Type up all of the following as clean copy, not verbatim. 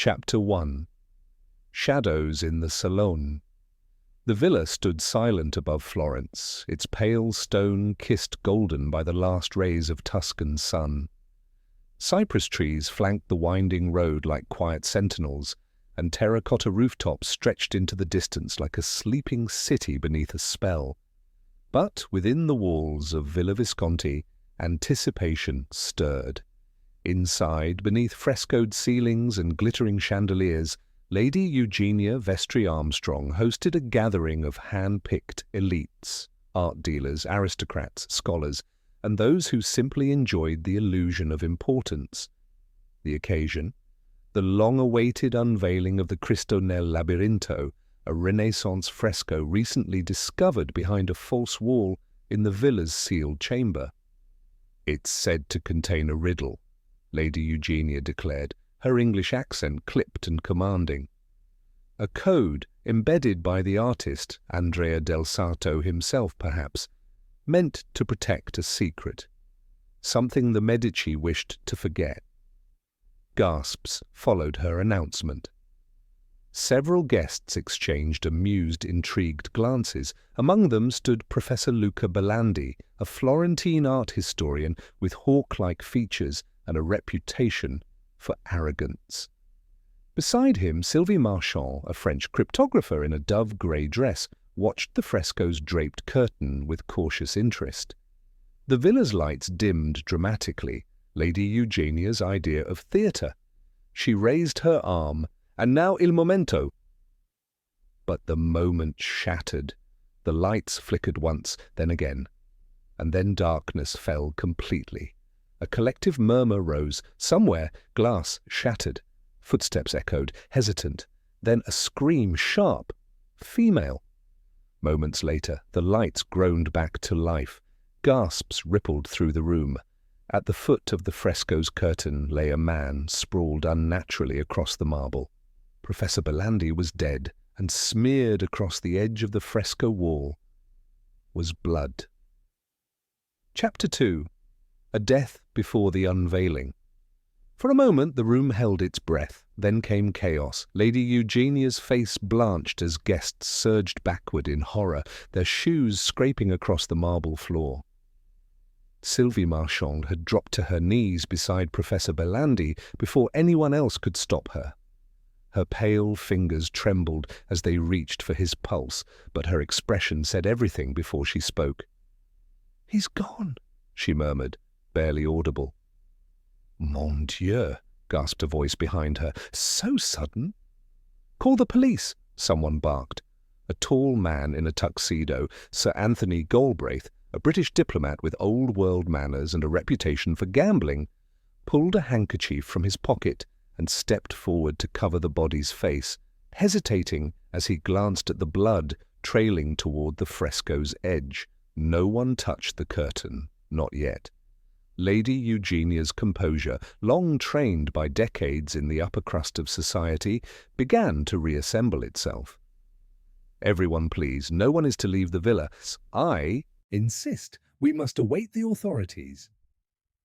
Chapter 1. Shadows in the Salon. The villa stood silent above Florence, its pale stone kissed golden by the last rays of Tuscan sun. Cypress trees flanked the winding road like quiet sentinels, and terracotta rooftops stretched into the distance like a sleeping city beneath a spell. But within the walls of Villa Visconti, anticipation stirred. Inside, beneath frescoed ceilings and glittering chandeliers, Lady Eugenia Vestry Armstrong hosted a gathering of hand-picked elites, art dealers, aristocrats, scholars, and those who simply enjoyed the illusion of importance. The occasion? The long-awaited unveiling of the Cristo nel Labirinto, a Renaissance fresco recently discovered behind a false wall in the villa's sealed chamber. "It's said to contain a riddle," Lady Eugenia declared, her English accent clipped and commanding. A code embedded by the artist, Andrea del Sarto himself perhaps, meant to protect a secret, something the Medici wished to forget. Gasps followed her announcement. Several guests exchanged amused, intrigued glances. Among them stood Professor Luca Belandi, a Florentine art historian with hawk-like features and a reputation for arrogance. Beside him, Sylvie Marchand, a French cryptographer in a dove-grey dress, watched the fresco's draped curtain with cautious interest. The villa's lights dimmed dramatically, Lady Eugenia's idea of theatre. She raised her arm, "And now il momento." But the moment shattered. The lights flickered once, then again, and then darkness fell completely. A collective murmur rose. Somewhere, glass shattered. Footsteps echoed, hesitant. Then a scream, sharp, female. Moments later, the lights groaned back to life. Gasps rippled through the room. At the foot of the fresco's curtain lay a man, sprawled unnaturally across the marble. Professor Belandi was dead, and smeared across the edge of the fresco wall was blood. Chapter 2. A Death Before the Unveiling. For a moment the room held its breath, then came chaos. Lady Eugenia's face blanched as guests surged backward in horror, their shoes scraping across the marble floor. Sylvie Marchand had dropped to her knees beside Professor Belandi before anyone else could stop her. Her pale fingers trembled as they reached for his pulse, but her expression said everything before she spoke. "He's gone," she murmured, barely audible. "Mon Dieu," gasped a voice behind her. "So sudden." "Call the police," someone barked. A tall man in a tuxedo, Sir Anthony Galbraith, a British diplomat with old-world manners and a reputation for gambling, pulled a handkerchief from his pocket and stepped forward to cover the body's face, hesitating as he glanced at the blood trailing toward the fresco's edge. No one touched the curtain, not yet. Lady Eugenia's composure, long trained by decades in the upper crust of society, began to reassemble itself. "Everyone, please. No one is to leave the villa. I insist. We must await the authorities."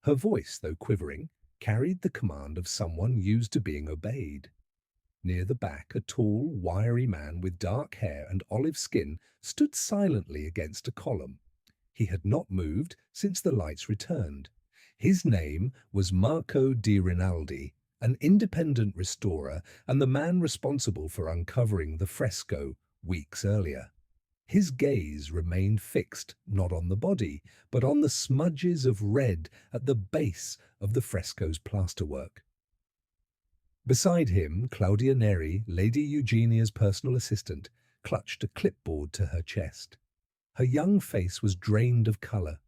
Her voice, though quivering, carried the command of someone used to being obeyed. Near the back, a tall, wiry man with dark hair and olive skin stood silently against a column. He had not moved since the lights returned. His name was Marco di Rinaldi, an independent restorer and the man responsible for uncovering the fresco weeks earlier. His gaze remained fixed not on the body, but on the smudges of red at the base of the fresco's plasterwork. Beside him, Claudia Neri, Lady Eugenia's personal assistant, clutched a clipboard to her chest. Her young face was drained of colour.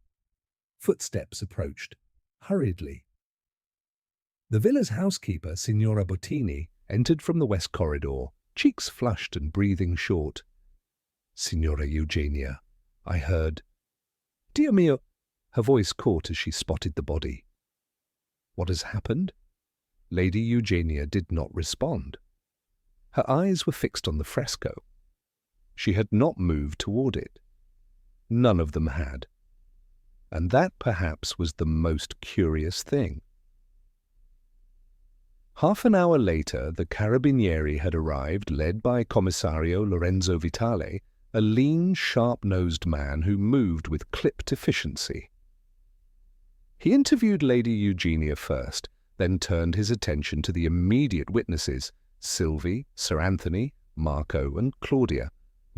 Footsteps approached, hurriedly. The villa's housekeeper, Signora Bottini, entered from the west corridor, cheeks flushed and breathing short. "Signora Eugenia, I heard—" "Dio mio!" Her voice caught as she spotted the body. "What has happened?" Lady Eugenia did not respond. Her eyes were fixed on the fresco. She had not moved toward it. None of them had. And that perhaps was the most curious thing. Half an hour later, the carabinieri had arrived, led by Commissario Lorenzo Vitale, a lean, sharp-nosed man who moved with clipped efficiency. He interviewed Lady Eugenia first, then turned his attention to the immediate witnesses, Sylvie, Sir Anthony, Marco, and Claudia,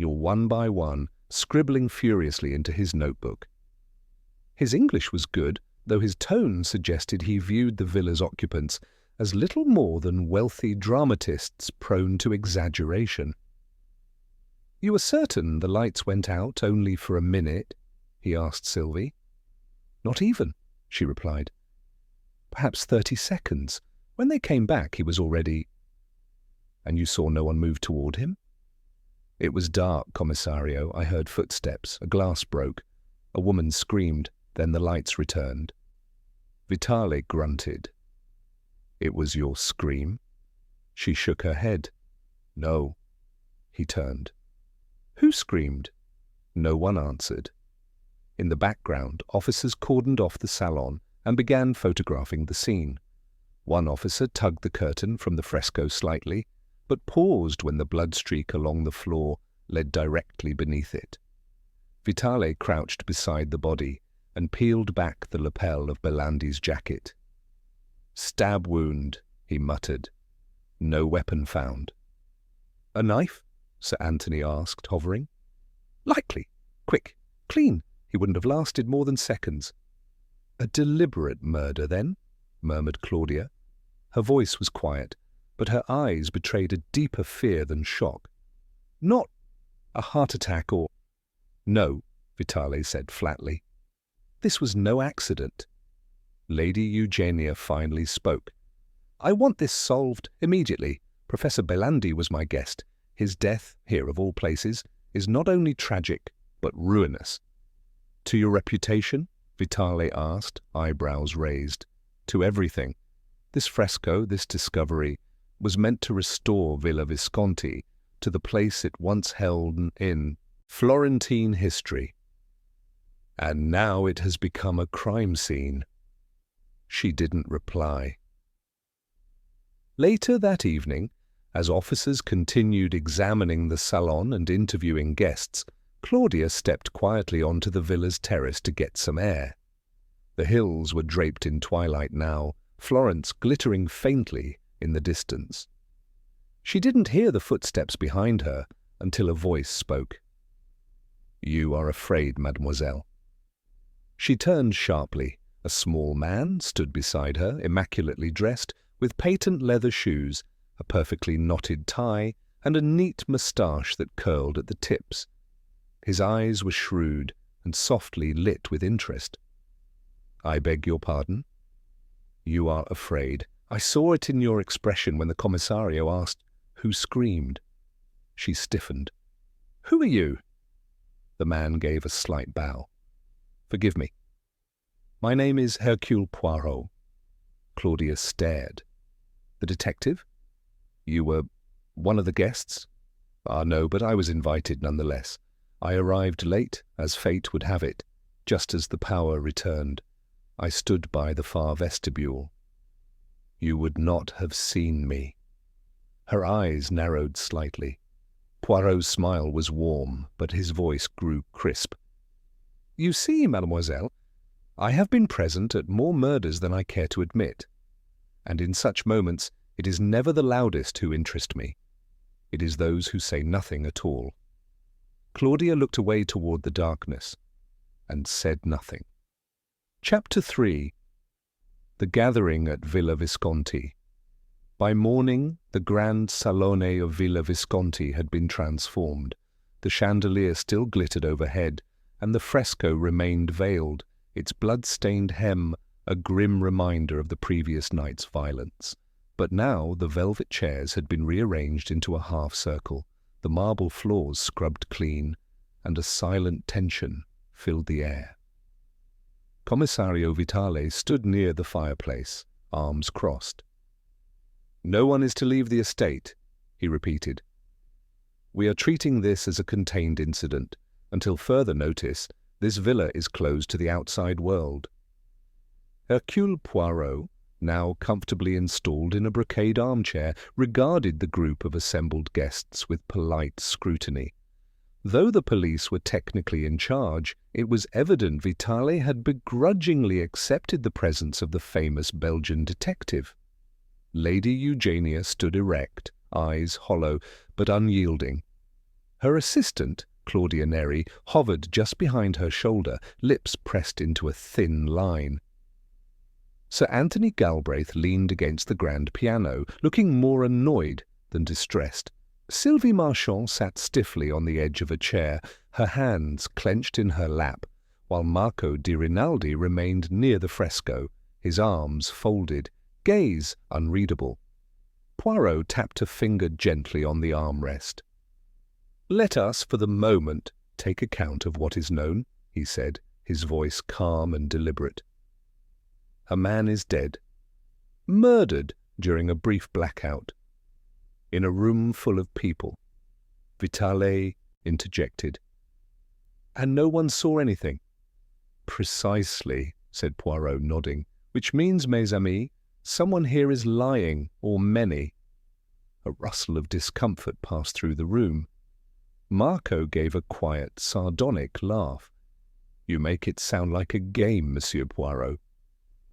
all one by one, scribbling furiously into his notebook. His English was good, though his tone suggested he viewed the villa's occupants as little more than wealthy dramatists prone to exaggeration. "You are certain the lights went out only for a minute?" he asked Sylvie. "Not even," she replied. "Perhaps 30 seconds. When they came back, he was already—" "And you saw no one move toward him?" "It was dark, Commissario. I heard footsteps. A glass broke. A woman screamed. Then the lights returned." Vitale grunted. "It was your scream?" She shook her head. "No." He turned. "Who screamed?" No one answered. In the background, officers cordoned off the salon and began photographing the scene. One officer tugged the curtain from the fresco slightly, but paused when the blood streak along the floor led directly beneath it. Vitale crouched beside the body and peeled back the lapel of Belandi's jacket. "Stab wound," he muttered. "No weapon found." "A knife?" Sir Anthony asked, hovering. "Likely. Quick. Clean. He wouldn't have lasted more than seconds." "A deliberate murder, then?" murmured Claudia. Her voice was quiet, but her eyes betrayed a deeper fear than shock. "Not a heart attack or—" "No," Vitale said flatly. "This was no accident." Lady Eugenia finally spoke. "I want this solved immediately. Professor Belandi was my guest. His death, here of all places, is not only tragic, but ruinous." "To your reputation?" Vitale asked, eyebrows raised. "To everything. This fresco, this discovery, was meant to restore Villa Visconti to the place it once held in Florentine history. And now it has become a crime scene." She didn't reply. Later that evening, as officers continued examining the salon and interviewing guests, Claudia stepped quietly onto the villa's terrace to get some air. The hills were draped in twilight now, Florence glittering faintly in the distance. She didn't hear the footsteps behind her until a voice spoke. "You are afraid, mademoiselle." She turned sharply. A small man stood beside her, immaculately dressed, with patent leather shoes, a perfectly knotted tie, and a neat moustache that curled at the tips. His eyes were shrewd and softly lit with interest. "I beg your pardon?" "You are afraid. I saw it in your expression when the commissario asked who screamed." She stiffened. "Who are you?" The man gave a slight bow. "Forgive me. My name is Hercule Poirot." Claudia stared. "The detective? You were one of the guests?" "Ah, no, but I was invited nonetheless. I arrived late, as fate would have it, just as the power returned. I stood by the far vestibule." "You would not have seen me." Her eyes narrowed slightly. Poirot's smile was warm, but his voice grew crisp. "You see, mademoiselle, I have been present at more murders than I care to admit, and in such moments it is never the loudest who interest me. It is those who say nothing at all." Claudia looked away toward the darkness and said nothing. Chapter 3. The gathering at Villa Visconti. By morning, the grand salone of Villa Visconti had been transformed. The chandelier still glittered overhead, and the fresco remained veiled, its blood-stained hem a grim reminder of the previous night's violence. But now the velvet chairs had been rearranged into a half-circle, the marble floors scrubbed clean, and a silent tension filled the air. Commissario Vitale stood near the fireplace, arms crossed. "No one is to leave the estate," he repeated. "We are treating this as a contained incident. Until further notice, this villa is closed to the outside world." Hercule Poirot, now comfortably installed in a brocade armchair, regarded the group of assembled guests with polite scrutiny. Though the police were technically in charge, it was evident Vitale had begrudgingly accepted the presence of the famous Belgian detective. Lady Eugenia stood erect, eyes hollow but unyielding. Her assistant, Claudia Neri, hovered just behind her shoulder, lips pressed into a thin line. Sir Anthony Galbraith leaned against the grand piano, looking more annoyed than distressed. Sylvie Marchand sat stiffly on the edge of a chair, her hands clenched in her lap, while Marco di Rinaldi remained near the fresco, his arms folded, gaze unreadable. Poirot tapped a finger gently on the armrest. "Let us, for the moment, take account of what is known," he said, his voice calm and deliberate. "A man is dead. Murdered during a brief blackout. In a room full of people." Vitale interjected. "And no one saw anything?" "Precisely," said Poirot, nodding. "Which means, mes amis, someone here is lying, or many." A rustle of discomfort passed through the room. Marco gave a quiet, sardonic laugh. "You make it sound like a game, Monsieur Poirot."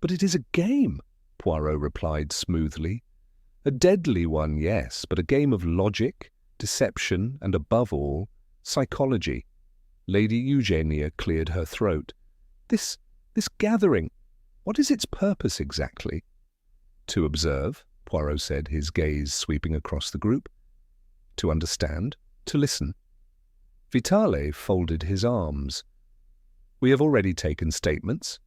"But it is a game," Poirot replied smoothly. "A deadly one, yes, but a game of logic, deception, and above all, psychology." Lady Eugenia cleared her throat. This gathering, what is its purpose exactly?" "To observe," Poirot said, his gaze sweeping across the group. "To understand, to listen." Vitale folded his arms. "We have already taken statements."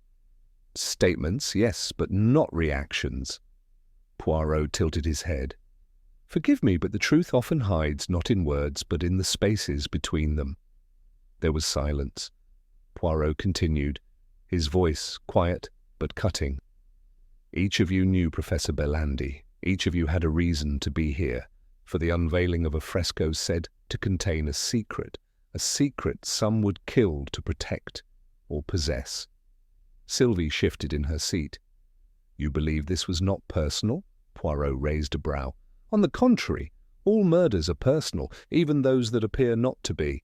"Statements, yes, but not reactions." Poirot tilted his head. "Forgive me, but the truth often hides not in words, but in the spaces between them." There was silence. Poirot continued, his voice quiet but cutting. "Each of you knew Professor Belandi. Each of you had a reason to be here, for the unveiling of a fresco said to contain a secret some would kill to protect or possess." Sylvie shifted in her seat. "You believe this was not personal?" Poirot raised a brow. "On the contrary, all murders are personal, even those that appear not to be."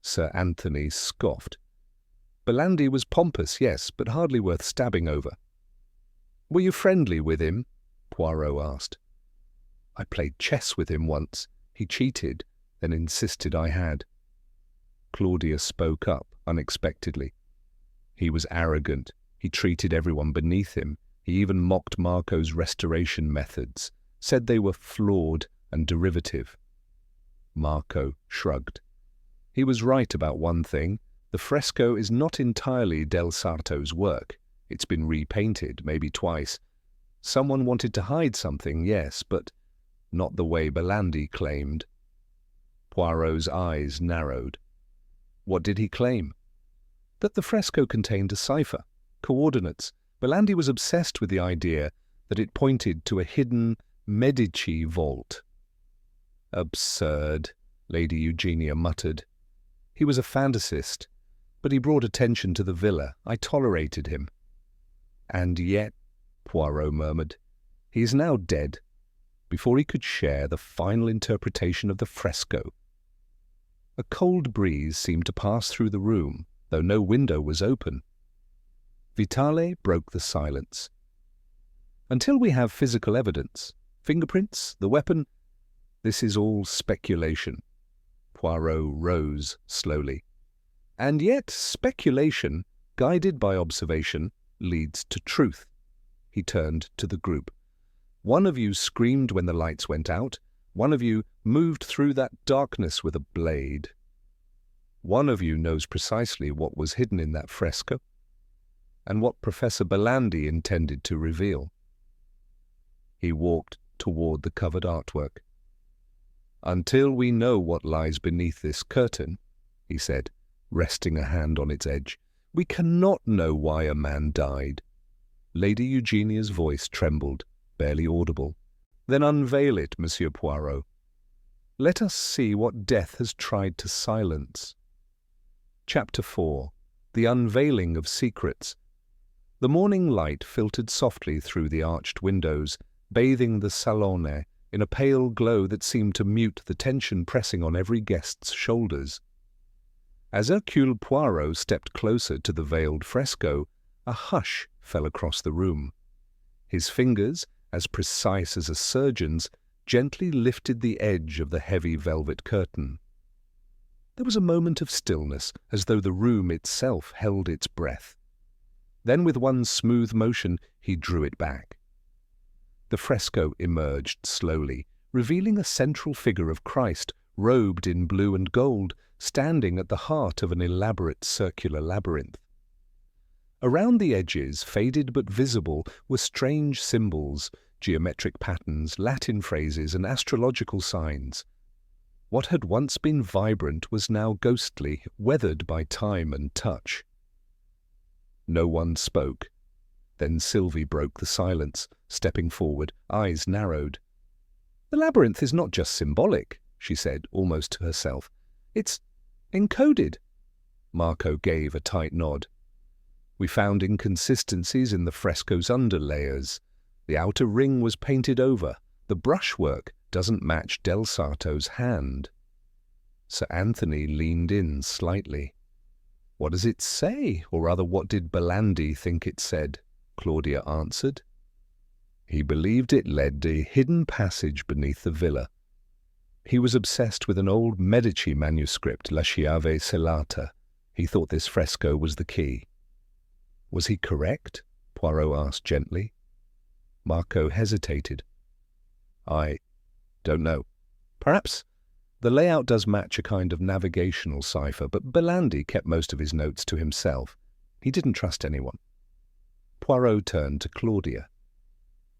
Sir Anthony scoffed. "Belandi was pompous, yes, but hardly worth stabbing over." "Were you friendly with him?" Poirot asked. "I played chess with him once. He cheated, then insisted I had." Claudia spoke up unexpectedly. "He was arrogant. He treated everyone beneath him. He even mocked Marco's restoration methods, said they were flawed and derivative." Marco shrugged. "He was right about one thing. The fresco is not entirely Del Sarto's work. It's been repainted, maybe twice. Someone wanted to hide something, yes, but not the way Belandi claimed." Poirot's eyes narrowed. "What did he claim?" "That the fresco contained a cipher, coordinates. Belandi was obsessed with the idea that it pointed to a hidden Medici vault." "Absurd," Lady Eugenia muttered. "He was a fantasist, but he brought attention to the villa. I tolerated him." "And yet," Poirot murmured, "he is now dead, before he could share the final interpretation of the fresco." A cold breeze seemed to pass through the room, though no window was open. Vitale broke the silence. "Until we have physical evidence, fingerprints, the weapon, this is all speculation." Poirot rose slowly. "And yet speculation, guided by observation, leads to truth." He turned to the group. "One of you screamed when the lights went out. One of you moved through that darkness with a blade. One of you knows precisely what was hidden in that fresco, and what Professor Belandi intended to reveal." He walked toward the covered artwork. "Until we know what lies beneath this curtain," he said, resting a hand on its edge, "we cannot know why a man died." Lady Eugenia's voice trembled, barely audible. "Then unveil it, Monsieur Poirot. Let us see what death has tried to silence." Chapter 4. The Unveiling of Secrets. The morning light filtered softly through the arched windows, bathing the salone in a pale glow that seemed to mute the tension pressing on every guest's shoulders. As Hercule Poirot stepped closer to the veiled fresco, a hush fell across the room. His fingers, as precise as a surgeon's, gently lifted the edge of the heavy velvet curtain. There was a moment of stillness, as though the room itself held its breath. Then with one smooth motion he drew it back. The fresco emerged slowly, revealing a central figure of Christ, robed in blue and gold, standing at the heart of an elaborate circular labyrinth. Around the edges, faded but visible, were strange symbols, geometric patterns, Latin phrases, and astrological signs. What had once been vibrant was now ghostly, weathered by time and touch. No one spoke. Then Sylvie broke the silence, stepping forward, eyes narrowed. "The labyrinth is not just symbolic," she said, almost to herself. "It's encoded." Marco gave a tight nod. "We found inconsistencies in the fresco's underlayers. The outer ring was painted over. The brushwork doesn't match Del Sarto's hand." Sir Anthony leaned in slightly. "What does it say? Or rather, what did Belandi think it said?" Claudia answered. "He believed it led a hidden passage beneath the villa. He was obsessed with an old Medici manuscript, La Chiave Celata. He thought this fresco was the key." "Was he correct?" Poirot asked gently. Marco hesitated. "I don't know. Perhaps the layout does match a kind of navigational cipher, but Belandi kept most of his notes to himself. He didn't trust anyone." Poirot turned to Claudia.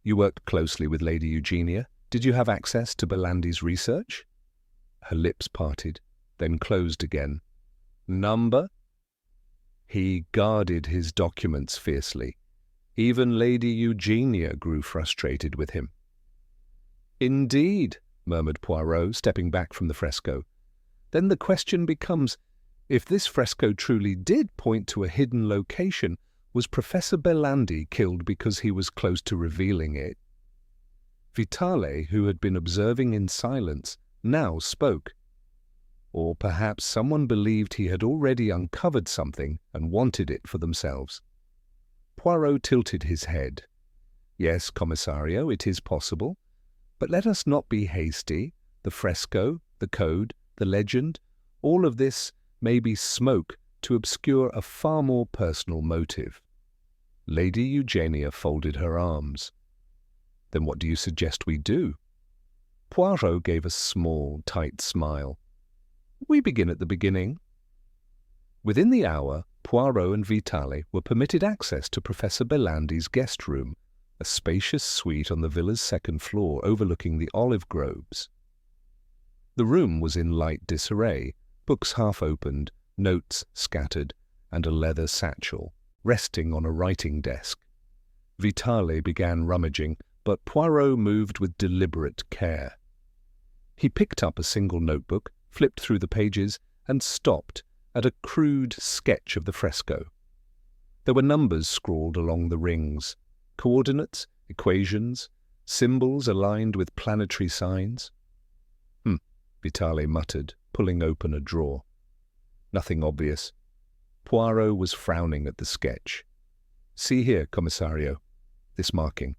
"You worked closely with Lady Eugenia. Did you have access to Belandi's research?" Her lips parted, then closed again. "Number?" "He guarded his documents fiercely. Even Lady Eugenia grew frustrated with him." "Indeed," murmured Poirot, stepping back from the fresco. "Then the question becomes, if this fresco truly did point to a hidden location, was Professor Belandi killed because he was close to revealing it?" Vitale, who had been observing in silence, now spoke. Or perhaps someone believed he had already uncovered something and wanted it for themselves. Poirot tilted his head. "Yes, Commissario, it is possible. But let us not be hasty. The fresco, the code, the legend, all of this may be smoke to obscure a far more personal motive." Lady Eugenia folded her arms. "Then what do you suggest we do?" Poirot gave a small, tight smile. "We begin at the beginning." Within the hour, Poirot and Vitale were permitted access to Professor Belandi's guest room, a spacious suite on the villa's second floor overlooking the olive groves. The room was in light disarray, books half opened, notes scattered, and a leather satchel resting on a writing desk. Vitale began rummaging, but Poirot moved with deliberate care. He picked up a single notebook, flipped through the pages, and stopped at a crude sketch of the fresco. There were numbers scrawled along the rings, coordinates, equations, symbols aligned with planetary signs. Vitale muttered, pulling open a drawer. "Nothing obvious." Poirot was frowning at the sketch. "See here, Commissario, this marking."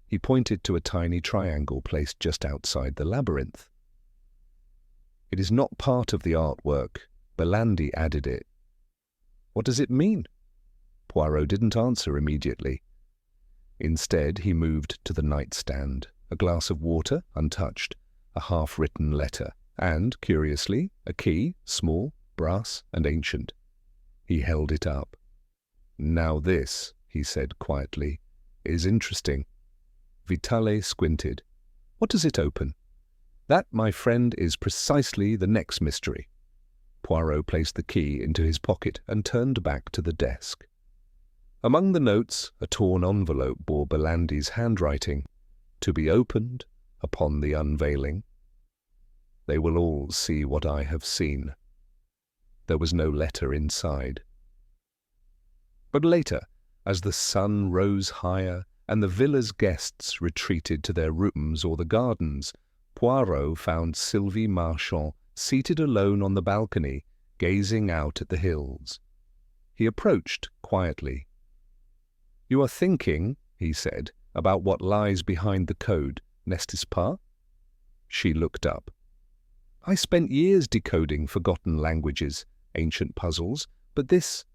He pointed to a tiny triangle placed just outside the labyrinth. "It is not part of the artwork. Belandi added it." "What does it mean?" Poirot didn't answer immediately. Instead, he moved to the nightstand, a glass of water, untouched, a half-written letter, and, curiously, a key, small, brass, and ancient. He held it up. "Now this," he said quietly, "is interesting." Vitale squinted. "What does it open?" "That, my friend, is precisely the next mystery." Poirot placed the key into his pocket and turned back to the desk. Among the notes, a torn envelope bore Belandi's handwriting, "To be opened upon the unveiling. They will all see what I have seen." There was no letter inside. But later, As the sun rose higher and the villa's guests retreated to their rooms or the gardens, Poirot found Sylvie Marchand seated alone on the balcony, gazing out at the hills. He approached quietly. "You are thinking," he said, "about what lies behind the code, n'est-ce pas?" She looked up. "I spent years decoding forgotten languages, ancient puzzles, but this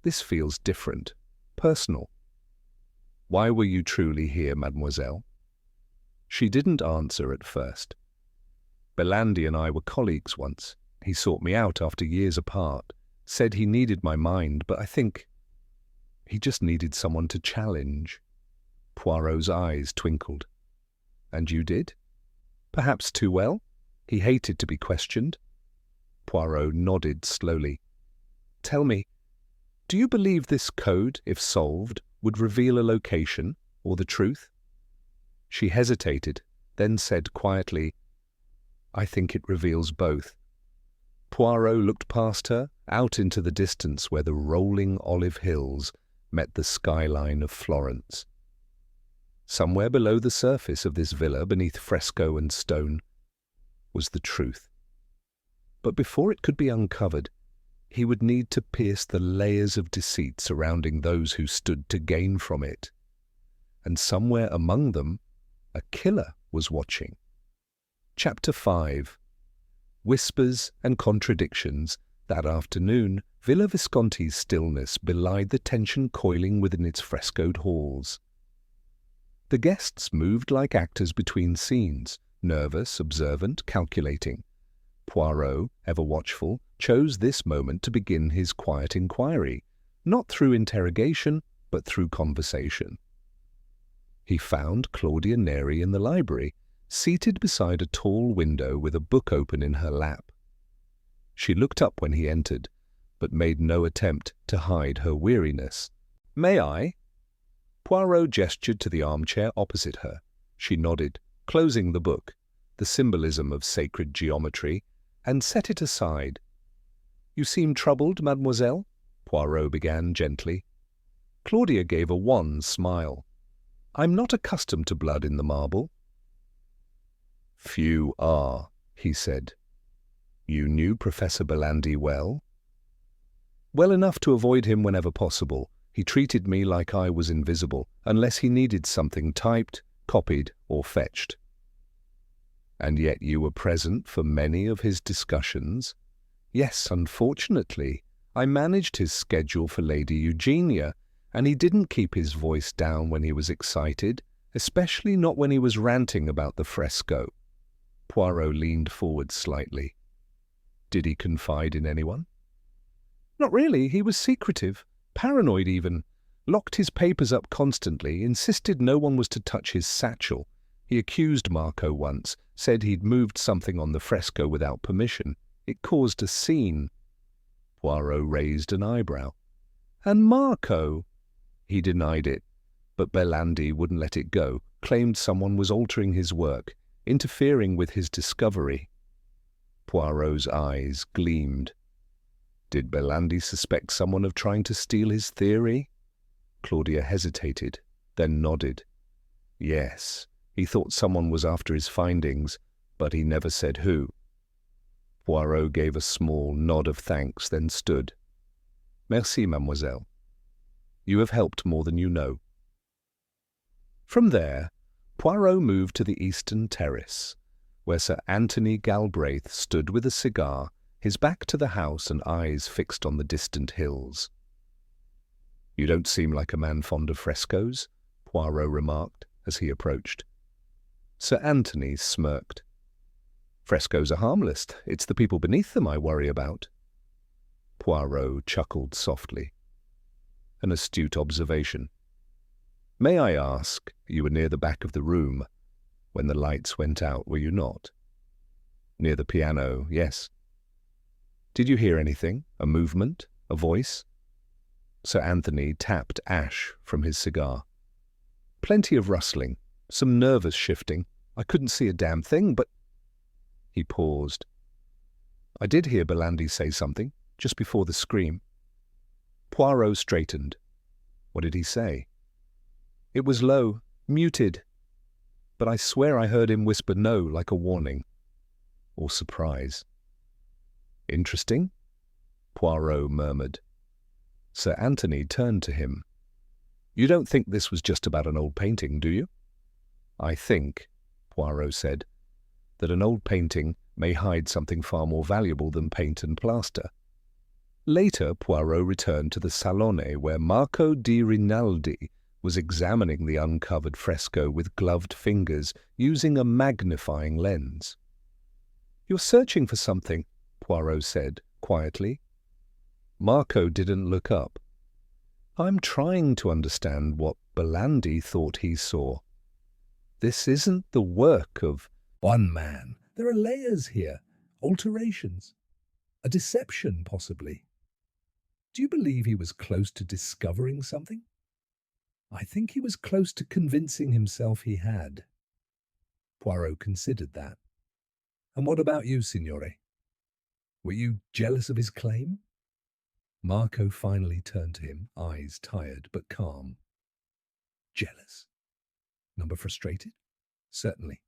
feels different, personal." "Why were you truly here, mademoiselle?" She didn't answer at first. "Belandi and I were colleagues once. He sought me out after years apart, said he needed my mind, but I think he just needed someone to challenge." Poirot's eyes twinkled. "And you did? Perhaps too well? He hated to be questioned." Poirot nodded slowly. "Tell me, do you believe this code, if solved, would reveal a location or the truth?" She hesitated, then said quietly, "I think it reveals both." Poirot looked past her, out into the distance where the rolling olive hills met the skyline of Florence. Somewhere below the surface of this villa, beneath fresco and stone, was the truth. But before it could be uncovered, he would need to pierce the layers of deceit surrounding those who stood to gain from it. And somewhere among them, a killer was watching. Chapter 5. Whispers and contradictions. That afternoon, Villa Visconti's stillness belied the tension coiling within its frescoed halls. The guests moved like actors between scenes, nervous, observant, calculating. Poirot, ever watchful, chose this moment to begin his quiet inquiry, not through interrogation, but through conversation. He found Claudia Neri in the library, seated beside a tall window with a book open in her lap. She looked up when he entered, but made no attempt to hide her weariness. "May I?" Poirot gestured to the armchair opposite her. She nodded, closing the book, the symbolism of sacred geometry, and set it aside. "You seem troubled, mademoiselle?" Poirot began gently. Claudia gave a wan smile. "I'm not accustomed to blood in the marble." "Few are," he said. "You knew Professor Belandi well?" "Well enough to avoid him whenever possible. He treated me like I was invisible, unless he needed something typed, copied, or fetched." "And yet you were present for many of his discussions?" "Yes, unfortunately. I managed his schedule for Lady Eugenia, and he didn't keep his voice down when he was excited, especially not when he was ranting about the fresco." Poirot leaned forward slightly. "Did he confide in anyone?" "Not really. He was secretive, paranoid even. Locked his papers up constantly, insisted no one was to touch his satchel. He accused Marco once, said he'd moved something on the fresco without permission. It caused a scene." Poirot raised an eyebrow. "And Marco?" "He denied it, but Belandi wouldn't let it go, claimed someone was altering his work, interfering with his discovery." Poirot's eyes gleamed. "Did Belandi suspect someone of trying to steal his theory?" Claudia hesitated, then nodded. "Yes, he thought someone was after his findings, but he never said who." Poirot gave a small nod of thanks, then stood. "Merci, mademoiselle. You have helped more than you know." From there, Poirot moved to the eastern terrace, where Sir Anthony Galbraith stood with a cigar, his back to the house and eyes fixed on the distant hills. "You don't seem like a man fond of frescoes," Poirot remarked as he approached. Sir Anthony smirked. "Frescoes are harmless. It's the people beneath them I worry about." Poirot chuckled softly. "An astute observation. May I ask, you were near the back of the room when the lights went out, were you not?" "Near the piano, yes." "Did you hear anything? A movement? A voice?" Sir Anthony tapped ash from his cigar. "Plenty of rustling, some nervous shifting. I couldn't see a damn thing, but—" He paused. "I did hear Belandi say something, just before the scream." Poirot straightened. What did he say? It was low, muted, but I swear I heard him whisper no like a warning. Or surprise. Interesting, Poirot murmured. Sir Anthony turned to him. You don't think this was just about an old painting, do you? I think, Poirot said, that an old painting may hide something far more valuable than paint and plaster. Later, Poirot returned to the salone where Marco di Rinaldi was examining the uncovered fresco with gloved fingers using a magnifying lens. You're searching for something, Poirot said quietly. Marco didn't look up. I'm trying to understand what Belandi thought he saw. This isn't the work of one man. There are layers here, alterations, a deception possibly. Do you believe he was close to discovering something? I think he was close to convincing himself he had. Poirot considered that. And what about you, Signore? Were you jealous of his claim? Marco finally turned to him, eyes tired but calm. Jealous? Number frustrated? Certainly.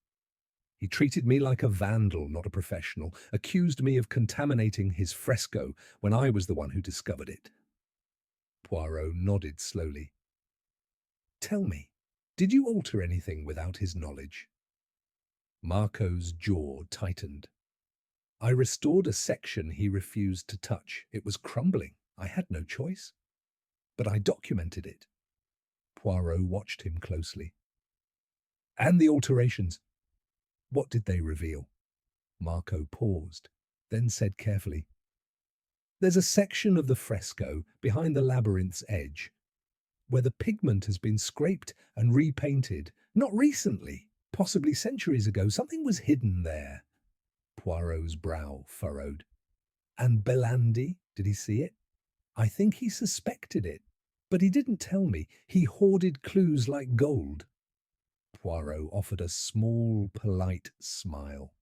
He treated me like a vandal, not a professional, accused me of contaminating his fresco when I was the one who discovered it. Poirot nodded slowly. Tell me, did you alter anything without his knowledge? Marco's jaw tightened. I restored a section he refused to touch. It was crumbling. I had no choice. But I documented it. Poirot watched him closely. And the alterations. What did they reveal? Marco paused, then said carefully, There's a section of the fresco behind the labyrinth's edge, where the pigment has been scraped and repainted. Not recently, possibly centuries ago. Something was hidden there. Poirot's brow furrowed. And Belandi, did he see it? I think he suspected it, but he didn't tell me. He hoarded clues like gold. Poirot offered a small, polite smile.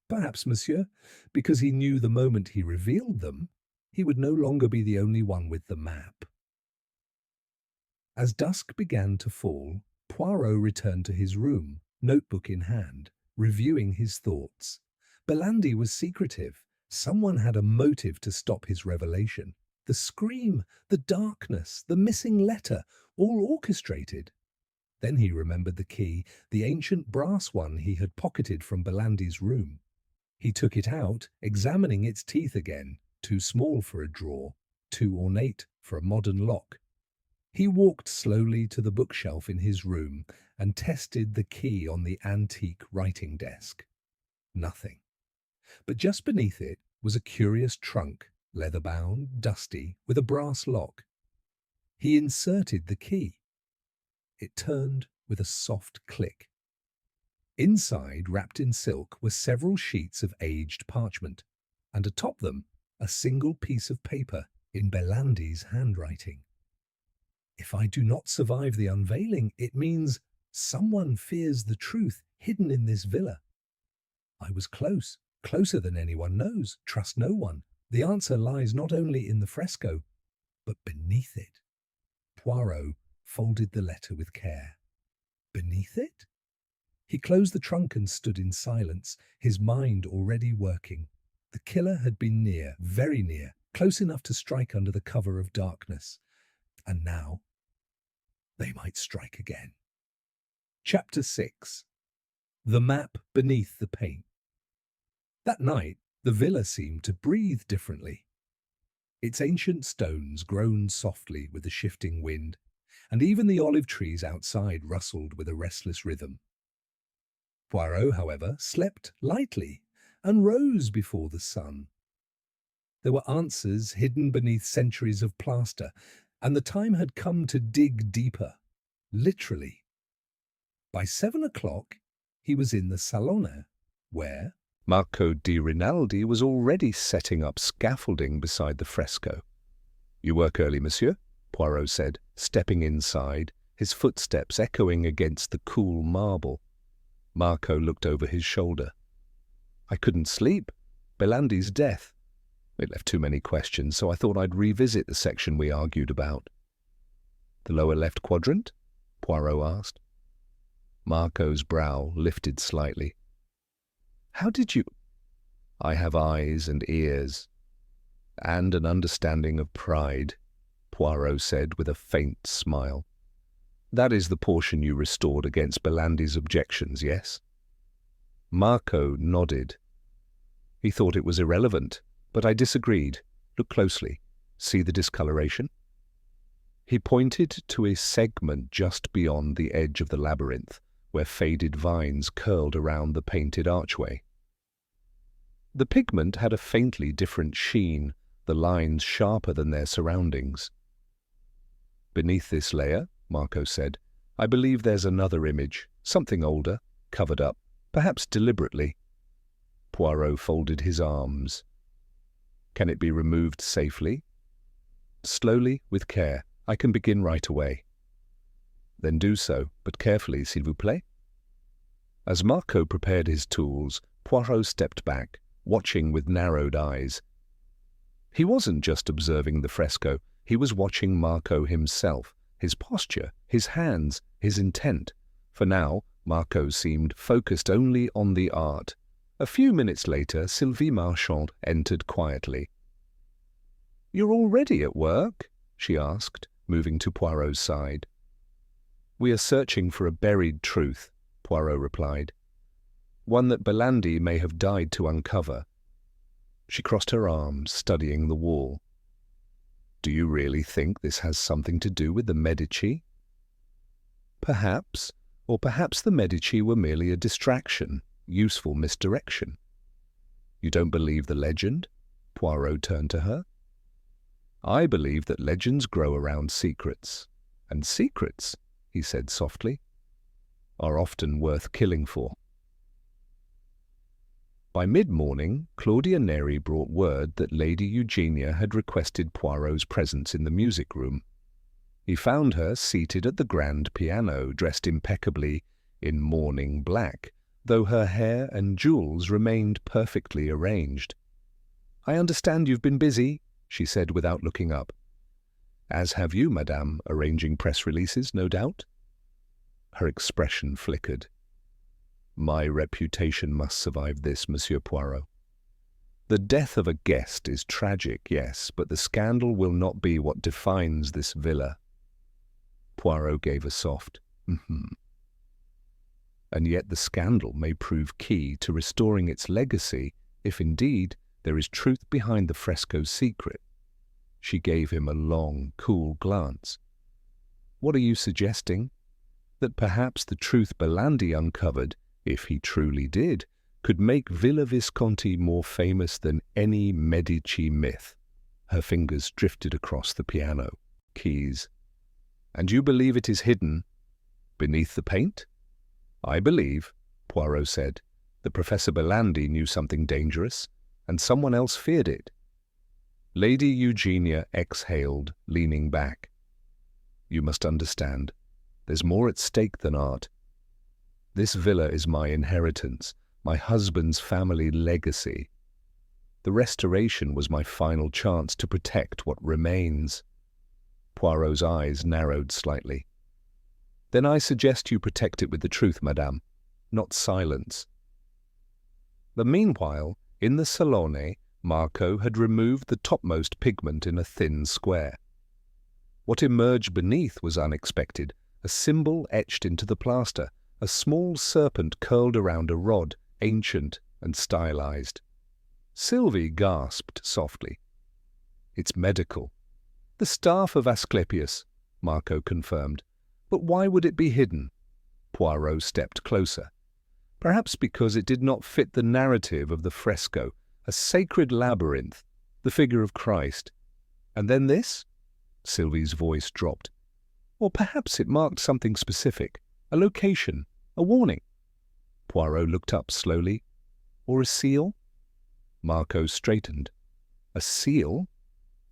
Perhaps, monsieur, because he knew the moment he revealed them, he would no longer be the only one with the map. As dusk began to fall, Poirot returned to his room, notebook in hand, reviewing his thoughts. Belandi was secretive. Someone had a motive to stop his revelation. The scream, the darkness, the missing letter, all orchestrated. Then he remembered the key, the ancient brass one he had pocketed from Belandi's room. He took it out, examining its teeth again, too small for a drawer, too ornate for a modern lock. He walked slowly to the bookshelf in his room and tested the key on the antique writing desk. Nothing. But just beneath it was a curious trunk, leather-bound, dusty, with a brass lock. He inserted the key. It turned with a soft click. Inside, wrapped in silk, were several sheets of aged parchment, and atop them, a single piece of paper in Belandi's handwriting. If I do not survive the unveiling, it means someone fears the truth hidden in this villa. I was close, closer than anyone knows. Trust no one. The answer lies not only in the fresco, but beneath it. Poirot folded the letter with care. Beneath it? He closed the trunk and stood in silence, his mind already working. The killer had been near, very near, close enough to strike under the cover of darkness. And now, they might strike again. Chapter 6. The Map Beneath the Paint. That night, the villa seemed to breathe differently. Its ancient stones groaned softly with the shifting wind, and even the olive trees outside rustled with a restless rhythm. Poirot, however, slept lightly and rose before the sun. There were answers hidden beneath centuries of plaster, and the time had come to dig deeper, literally. By 7 o'clock, he was in the salone, where Marco di Rinaldi was already setting up scaffolding beside the fresco. You work early, monsieur, Poirot said, stepping inside, his footsteps echoing against the cool marble. Marco looked over his shoulder. I couldn't sleep. Belandi's death. It left too many questions, so I thought I'd revisit the section we argued about. The lower left quadrant? Poirot asked. Marco's brow lifted slightly. How did you— I have eyes and ears, and an understanding of pride, Poirot said with a faint smile. That is the portion you restored against Belandi's objections, yes? Marco nodded. He thought it was irrelevant, but I disagreed. Look closely. See the discoloration? He pointed to a segment just beyond the edge of the labyrinth, where faded vines curled around the painted archway. The pigment had a faintly different sheen, the lines sharper than their surroundings. Beneath this layer, Marco said, I believe there's another image, something older, covered up, perhaps deliberately. Poirot folded his arms. Can it be removed safely? Slowly, with care. I can begin right away. Then do so, but carefully, s'il vous plaît. As Marco prepared his tools, Poirot stepped back, watching with narrowed eyes. He wasn't just observing the fresco, he was watching Marco himself, his posture, his hands, his intent. For now, Marco seemed focused only on the art. A few minutes later, Sylvie Marchand entered quietly. "You're already at work?" she asked, moving to Poirot's side. "We are searching for a buried truth," Poirot replied. "One that Belandi may have died to uncover." She crossed her arms, studying the wall. "Do you really think this has something to do with the Medici?" "Perhaps, or perhaps the Medici were merely a distraction, useful misdirection." "You don't believe the legend?" Poirot turned to her. "I believe that legends grow around secrets, and secrets," he said softly, "are often worth killing for." By mid-morning, Claudia Neri brought word that Lady Eugenia had requested Poirot's presence in the music room. He found her seated at the grand piano, dressed impeccably in mourning black, though her hair and jewels remained perfectly arranged. "I understand you've been busy," she said without looking up. "As have you, madame, arranging press releases, no doubt?" Her expression flickered. "My reputation must survive this, Monsieur Poirot. The death of a guest is tragic, yes, but the scandal will not be what defines this villa." Poirot gave a soft, "And yet the scandal may prove key to restoring its legacy, if indeed there is truth behind the fresco's secret." She gave him a long, cool glance. "What are you suggesting? That perhaps the truth Belandi uncovered, if he truly did, could make Villa Visconti more famous than any Medici myth." Her fingers drifted across the piano keys. "And you believe it is hidden beneath the paint?" "I believe," Poirot said, "that Professor Belandi knew something dangerous, and someone else feared it." Lady Eugenia exhaled, leaning back. "You must understand, there's more at stake than art. This villa is my inheritance, my husband's family legacy. The restoration was my final chance to protect what remains." Poirot's eyes narrowed slightly. "Then I suggest you protect it with the truth, madame, not silence." But meanwhile, in the salone, Marco had removed the topmost pigment in a thin square. What emerged beneath was unexpected, a symbol etched into the plaster, a small serpent curled around a rod, ancient and stylized. Sylvie gasped softly. "It's medical." "The staff of Asclepius," Marco confirmed. "But why would it be hidden?" Poirot stepped closer. "Perhaps because it did not fit the narrative of the fresco, a sacred labyrinth, the figure of Christ. And then this?" Sylvie's voice dropped. "Or perhaps it marked something specific, a location, a warning." Poirot looked up slowly. "Or a seal?" Marco straightened. "A seal?"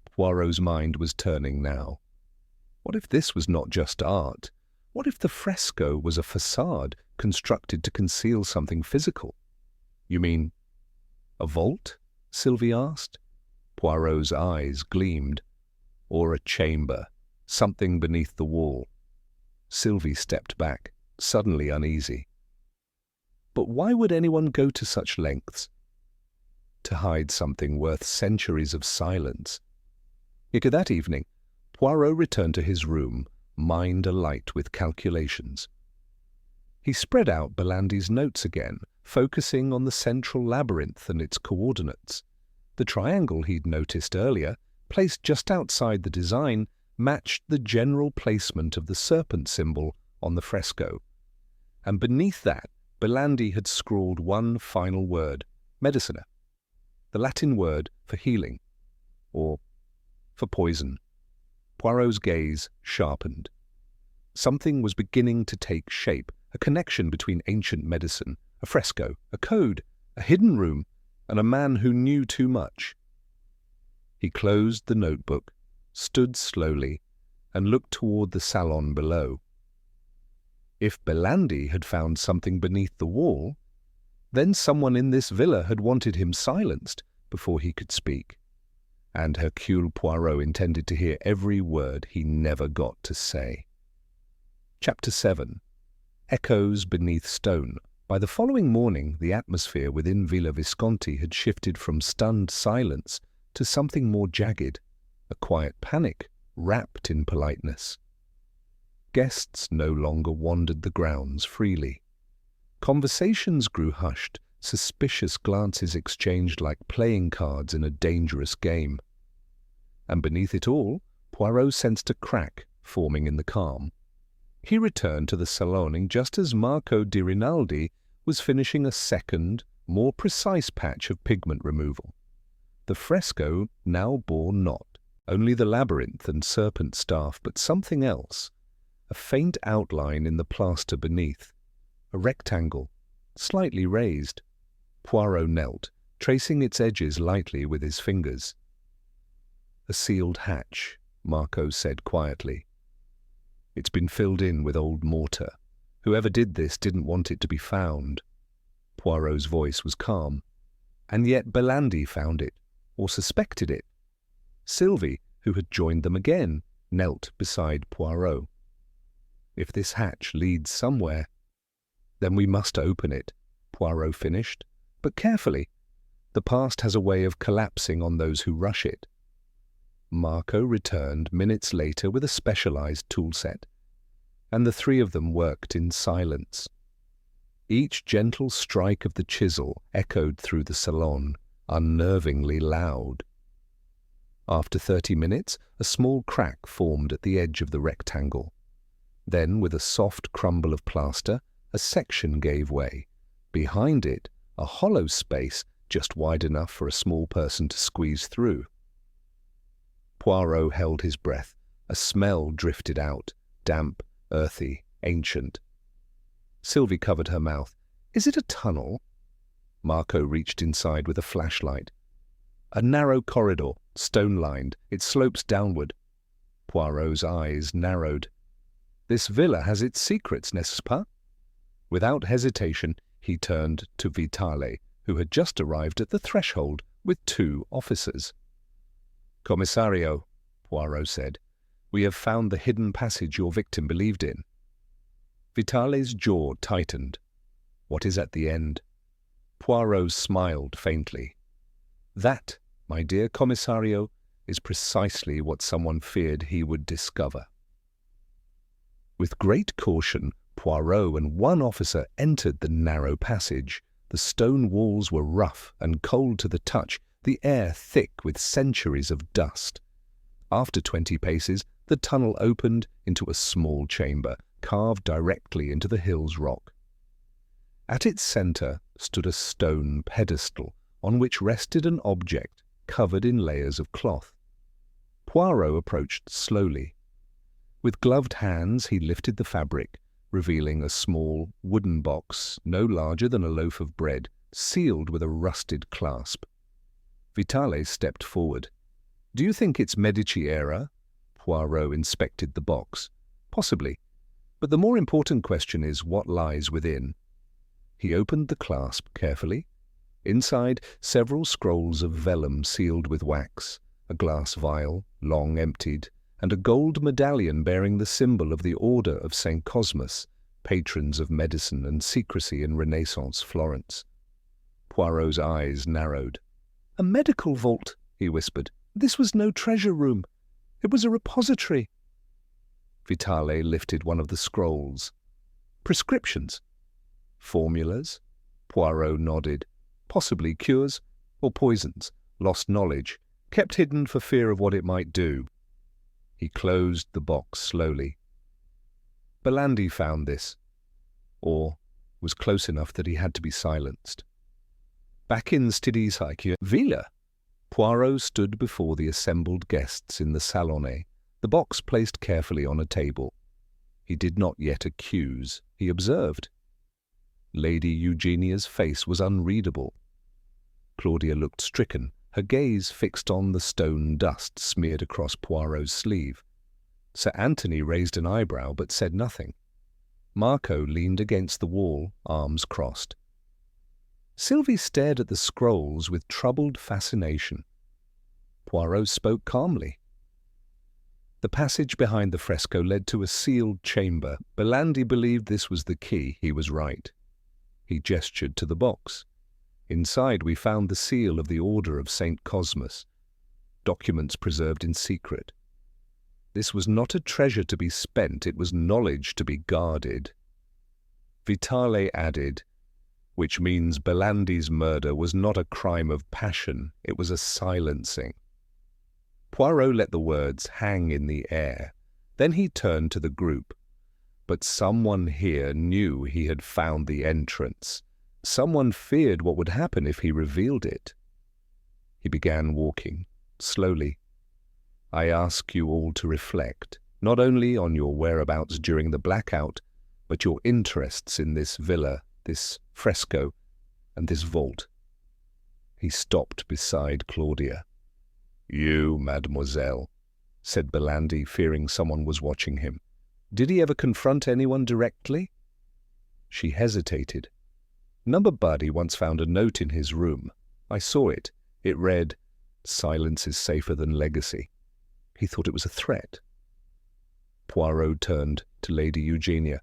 Poirot's mind was turning now. What if this was not just art? What if the fresco was a facade constructed to conceal something physical? "You mean a vault?" Sylvie asked. Poirot's eyes gleamed. "Or a chamber," Something beneath the wall. Sylvie stepped back, suddenly uneasy. But why would anyone go to such lengths? To hide something worth centuries of silence. Yet that evening, Poirot returned to his room, mind alight with calculations. He spread out Belandi's notes again, focusing on the central labyrinth and its coordinates. The triangle he'd noticed earlier, placed just outside the design, matched the general placement of the serpent symbol on the fresco. And beneath that, Belandi had scrawled one final word, medicina, the Latin word for healing, or for poison. Poirot's gaze sharpened. Something was beginning to take shape, a connection between ancient medicine, a fresco, a code, a hidden room, and a man who knew too much. He closed the notebook, stood slowly, and looked toward the salon below. If Belandi had found something beneath the wall, then someone in this villa had wanted him silenced before he could speak, and Hercule Poirot intended to hear every word he never got to say. Chapter 7. Echoes Beneath Stone. By the following morning, the atmosphere within Villa Visconti had shifted from stunned silence to something more jagged, a quiet panic wrapped in politeness. Guests no longer wandered the grounds freely. Conversations grew hushed, suspicious glances exchanged like playing cards in a dangerous game. And beneath it all, Poirot sensed a crack forming in the calm. He returned to the saloning just as Marco di Rinaldi was finishing a second, more precise patch of pigment removal. The fresco now bore not only the labyrinth and serpent staff, but something else, a faint outline in the plaster beneath, a rectangle, slightly raised. Poirot knelt, tracing its edges lightly with his fingers. "A sealed hatch," Marco said quietly. "It's been filled in with old mortar. Whoever did this didn't want it to be found." Poirot's voice was calm. And yet Belandi found it, or suspected it. Sylvie, who had joined them again, knelt beside Poirot. "If this hatch leads somewhere, then we must open it," Poirot finished, "but carefully. The past has a way of collapsing on those who rush it." Marco returned minutes later with a specialized toolset, and the three of them worked in silence. Each gentle strike of the chisel echoed through the salon, unnervingly loud. After 30 minutes, a small crack formed at the edge of the rectangle. Then, with a soft crumble of plaster, a section gave way. Behind it, a hollow space just wide enough for a small person to squeeze through. Poirot held his breath. A smell drifted out, damp, earthy, ancient. Sylvie covered her mouth. "Is it a tunnel?" Marco reached inside with a flashlight. "A narrow corridor, stone-lined. It slopes downward." Poirot's eyes narrowed. "This villa has its secrets, n'est-ce pas?" Without hesitation, he turned to Vitale, who had just arrived at the threshold with 2 officers. "Commissario," Poirot said, "we have found the hidden passage your victim believed in." Vitale's jaw tightened. "What is at the end?" Poirot smiled faintly. "That, my dear Commissario, is precisely what someone feared he would discover." With great caution, Poirot and 1 officer entered the narrow passage. The stone walls were rough and cold to the touch, the air thick with centuries of dust. After 20 paces, the tunnel opened into a small chamber, carved directly into the hill's rock. At its center stood a stone pedestal, on which rested an object covered in layers of cloth. Poirot approached slowly. With gloved hands he lifted the fabric, revealing a small wooden box no larger than a loaf of bread, sealed with a rusted clasp. Vitale stepped forward. "Do you think it's Medici era?" Poirot inspected the box. "Possibly. But the more important question is what lies within." He opened the clasp carefully. Inside, several scrolls of vellum sealed with wax, a glass vial, long emptied, and a gold medallion bearing the symbol of the Order of St. Cosmas, patrons of medicine and secrecy in Renaissance Florence. Poirot's eyes narrowed. "A medical vault," he whispered. "This was no treasure room. It was a repository." Vitale lifted one of the scrolls. "Prescriptions?" "Formulas?" Poirot nodded. "Possibly cures or poisons, lost knowledge, kept hidden for fear of what it might do." He closed the box slowly. "Belandi found this, or was close enough that he had to be silenced." Back in Stidisheike Villa, Poirot stood before the assembled guests in the salone, the box placed carefully on a table. He did not yet accuse, he observed. Lady Eugenia's face was unreadable. Claudia looked stricken, her gaze fixed on the stone dust smeared across Poirot's sleeve. Sir Anthony raised an eyebrow but said nothing. Marco leaned against the wall, arms crossed. Sylvie stared at the scrolls with troubled fascination. Poirot spoke calmly. The passage behind the fresco led to a sealed chamber. Belandi believed this was the key. He was right. He gestured to the box. Inside we found the seal of the Order of St. Cosmas, documents preserved in secret. This was not a treasure to be spent, it was knowledge to be guarded. Vitale added, "Which means Belandi's murder was not a crime of passion, it was a silencing." Poirot let the words hang in the air. Then he turned to the group. But someone here knew he had found the entrance. Someone feared what would happen if he revealed it. He began walking, slowly. "I ask you all to reflect, not only on your whereabouts during the blackout, but your interests in this villa, this fresco, and this vault." He stopped beside Claudia. "You, mademoiselle," said Belandi, fearing someone was watching him. "Did he ever confront anyone directly?" She hesitated. "Number Buddy once found a note in his room. I saw it. It read, 'Silence is safer than legacy.' He thought it was a threat." Poirot turned to Lady Eugenia.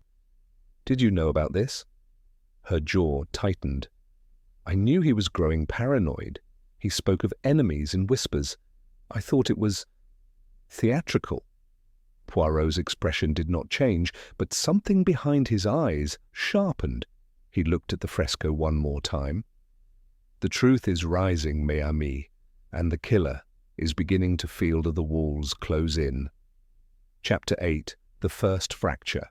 "Did you know about this?" Her jaw tightened. "I knew he was growing paranoid. He spoke of enemies in whispers. I thought it was theatrical." Poirot's expression did not change, but something behind his eyes sharpened. He looked at the fresco one more time. "The truth is rising, mes amis, and the killer is beginning to feel the walls close in." Chapter 8. The First Fracture.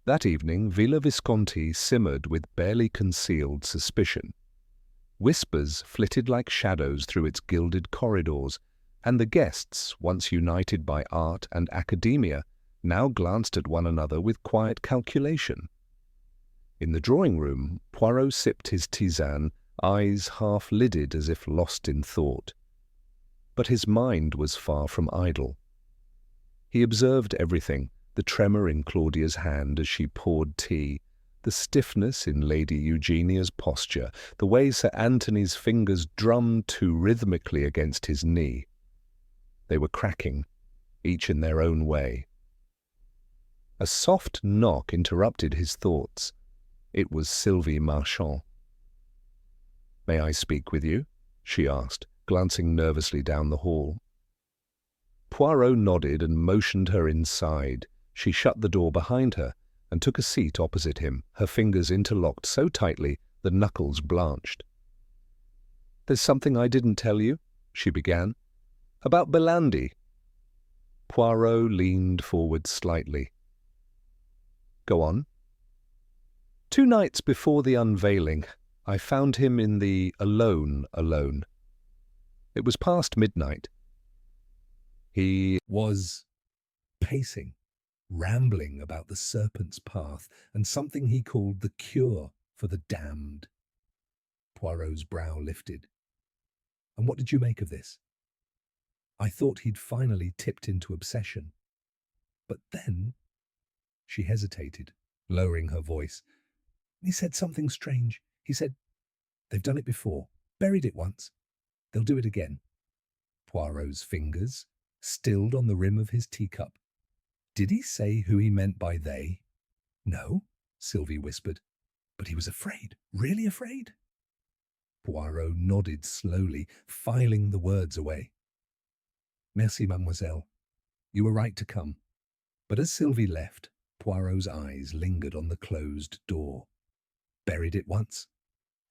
That evening, Villa Visconti simmered with barely concealed suspicion. Whispers flitted like shadows through its gilded corridors, and the guests, once united by art and academia, now glanced at one another with quiet calculation. In the drawing-room, Poirot sipped his tisane, eyes half-lidded as if lost in thought. But his mind was far from idle. He observed everything, the tremor in Claudia's hand as she poured tea, the stiffness in Lady Eugenia's posture, the way Sir Anthony's fingers drummed too rhythmically against his knee. They were cracking, each in their own way. A soft knock interrupted his thoughts. It was Sylvie Marchand. "May I speak with you?" she asked, glancing nervously down the hall. Poirot nodded and motioned her inside. She shut the door behind her and took a seat opposite him, her fingers interlocked so tightly the knuckles blanched. "There's something I didn't tell you," she began. "About Belandi." Poirot leaned forward slightly. "Go on." 2 nights before the unveiling, I found him in the alone. It was past midnight. He was pacing, rambling about the serpent's path and something he called the cure for the damned. Poirot's brow lifted. "And what did you make of this?" "I thought he'd finally tipped into obsession. But then—" She hesitated, lowering her voice. "He said something strange. He said, 'They've done it before, buried it once. They'll do it again.'" Poirot's fingers stilled on the rim of his teacup. Did he say who he meant by they? No, Sylvie whispered. But he was afraid, really afraid. Poirot nodded slowly, filing the words away. Merci, mademoiselle. You were right to come. But as Sylvie left, Poirot's eyes lingered on the closed door. Buried it once.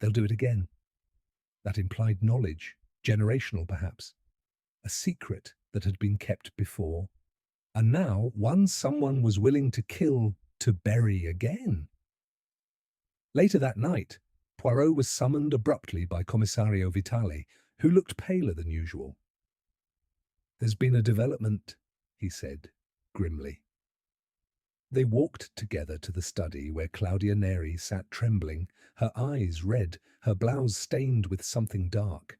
They'll do it again. That implied knowledge, generational perhaps. A secret that had been kept before. And now one someone was willing to kill to bury again. Later that night, Poirot was summoned abruptly by Commissario Vitale, who looked paler than usual. There's been a development, he said, grimly. They walked together to the study where Claudia Neri sat trembling, her eyes red, her blouse stained with something dark.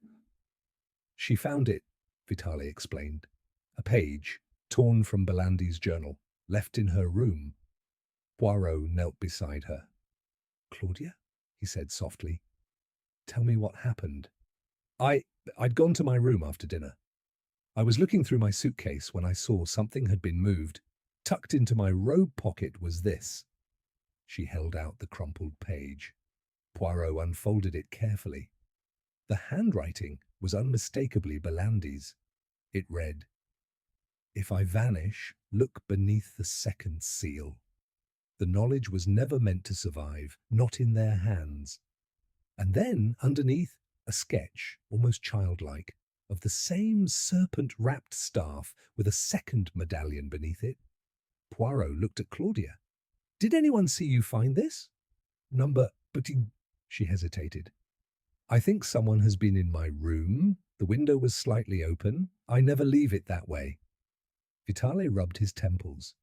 She found it, Vitale explained. A page, torn from Belandi's journal, left in her room. Poirot knelt beside her. Claudia, he said softly, tell me what happened. I'd gone to my room after dinner. I was looking through my suitcase when I saw something had been moved. Tucked into my robe pocket was this. She held out the crumpled page. Poirot unfolded it carefully. The handwriting was unmistakably Belandi's. It read, If I vanish, look beneath the second seal. The knowledge was never meant to survive, not in their hands. And then, underneath, a sketch, almost childlike, of the same serpent-wrapped staff with a second medallion beneath it. Poirot looked at Claudia. Did anyone see you find this? She hesitated. I think someone has been in my room. The window was slightly open. I never leave it that way. Vitale rubbed his temples.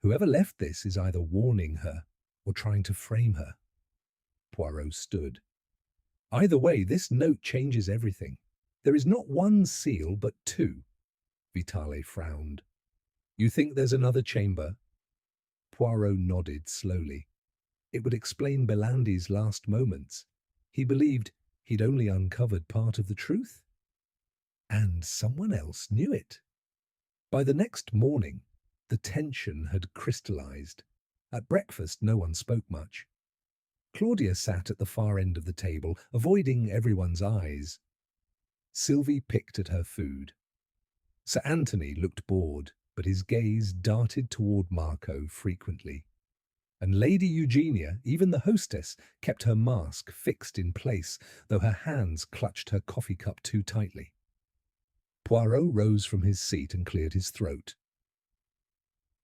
Whoever left this is either warning her or trying to frame her. Poirot stood. Either way, this note changes everything. There is not one seal, but two. Vitale frowned. You think there's another chamber? Poirot nodded slowly. It would explain Belandi's last moments. He believed he'd only uncovered part of the truth. And someone else knew it. By the next morning, the tension had crystallized. At breakfast, no one spoke much. Claudia sat at the far end of the table, avoiding everyone's eyes. Sylvie picked at her food. Sir Anthony looked bored, but his gaze darted toward Marco frequently. And Lady Eugenia, even the hostess, kept her mask fixed in place, though her hands clutched her coffee cup too tightly. Poirot rose from his seat and cleared his throat.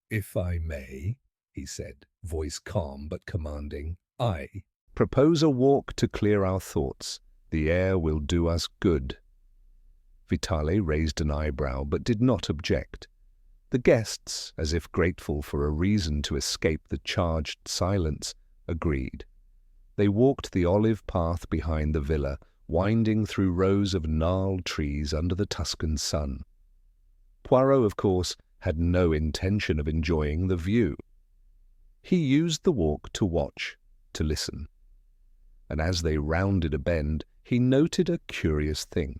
If I may, he said, voice calm but commanding, I propose a walk to clear our thoughts. The air will do us good. Vitale raised an eyebrow but did not object. The guests, as if grateful for a reason to escape the charged silence, agreed. They walked the olive path behind the villa, winding through rows of gnarled trees under the Tuscan sun. Poirot, of course, had no intention of enjoying the view. He used the walk to watch, to listen. And as they rounded a bend, he noted a curious thing.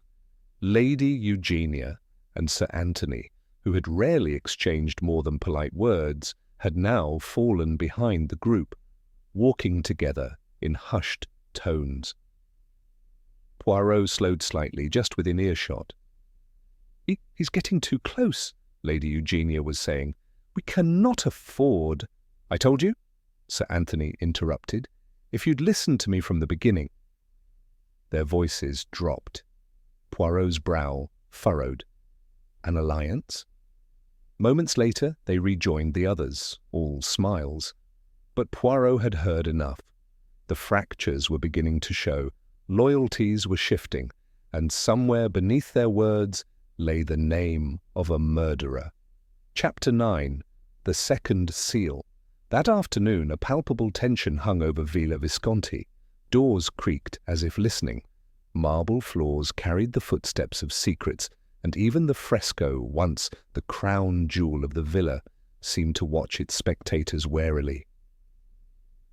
Lady Eugenia and Sir Anthony, who had rarely exchanged more than polite words, had now fallen behind the group, walking together in hushed tones. Poirot slowed slightly, just within earshot. He's getting too close, Lady Eugenia was saying. We cannot afford— I told you, Sir Anthony interrupted. If you'd listened to me from the beginning. Their voices dropped. Poirot's brow furrowed. An alliance? Moments later, they rejoined the others, all smiles. But Poirot had heard enough. The fractures were beginning to show, loyalties were shifting, and somewhere beneath their words lay the name of a murderer. Chapter 9. The Second Seal. That afternoon, a palpable tension hung over Villa Visconti. Doors creaked as if listening. Marble floors carried the footsteps of secrets, and even the fresco, once the crown jewel of the villa, seemed to watch its spectators warily.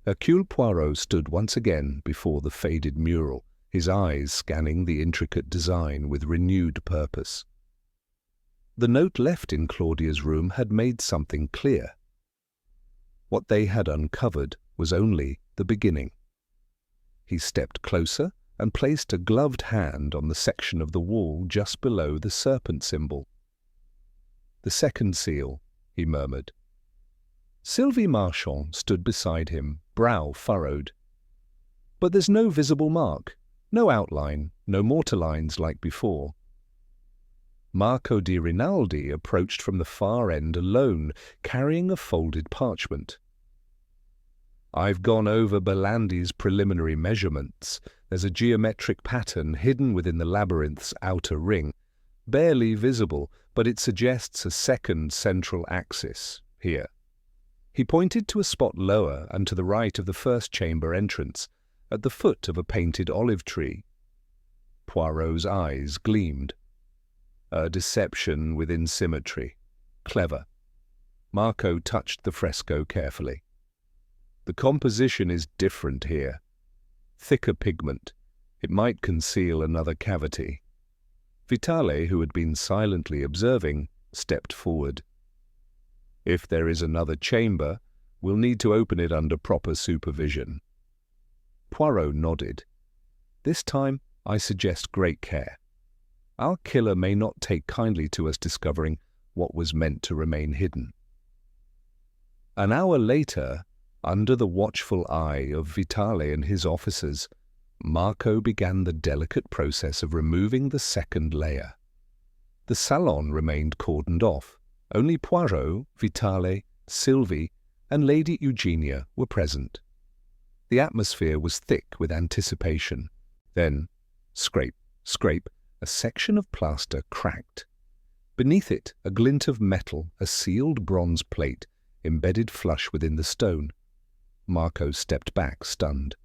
Hercule Poirot stood once again before the faded mural, his eyes scanning the intricate design with renewed purpose. The note left in Claudia's room had made something clear. What they had uncovered was only the beginning. He stepped closer and placed a gloved hand on the section of the wall just below the serpent symbol. "The second seal," he murmured. Sylvie Marchand stood beside him, brow furrowed. "But there's no visible mark, no outline, no mortar lines like before." Marco di Rinaldi approached from the far end alone, carrying a folded parchment. "I've gone over Berlandi's preliminary measurements. There's a geometric pattern hidden within the labyrinth's outer ring, barely visible, but it suggests a second central axis, here." He pointed to a spot lower and to the right of the first chamber entrance, at the foot of a painted olive tree. Poirot's eyes gleamed. "A deception within symmetry. Clever." Marco touched the fresco carefully. "The composition is different here. Thicker pigment. It might conceal another cavity." Vitale, who had been silently observing, stepped forward. "If there is another chamber, we'll need to open it under proper supervision." Poirot nodded. "This time, I suggest great care. Our killer may not take kindly to us discovering what was meant to remain hidden." An hour later, under the watchful eye of Vitale and his officers, Marco began the delicate process of removing the second layer. The salon remained cordoned off. Only Poirot, Vitale, Sylvie, and Lady Eugenia were present. The atmosphere was thick with anticipation. Then, scrape, scrape, a section of plaster cracked. Beneath it, a glint of metal, a sealed bronze plate, embedded flush within the stone. Marco stepped back, stunned.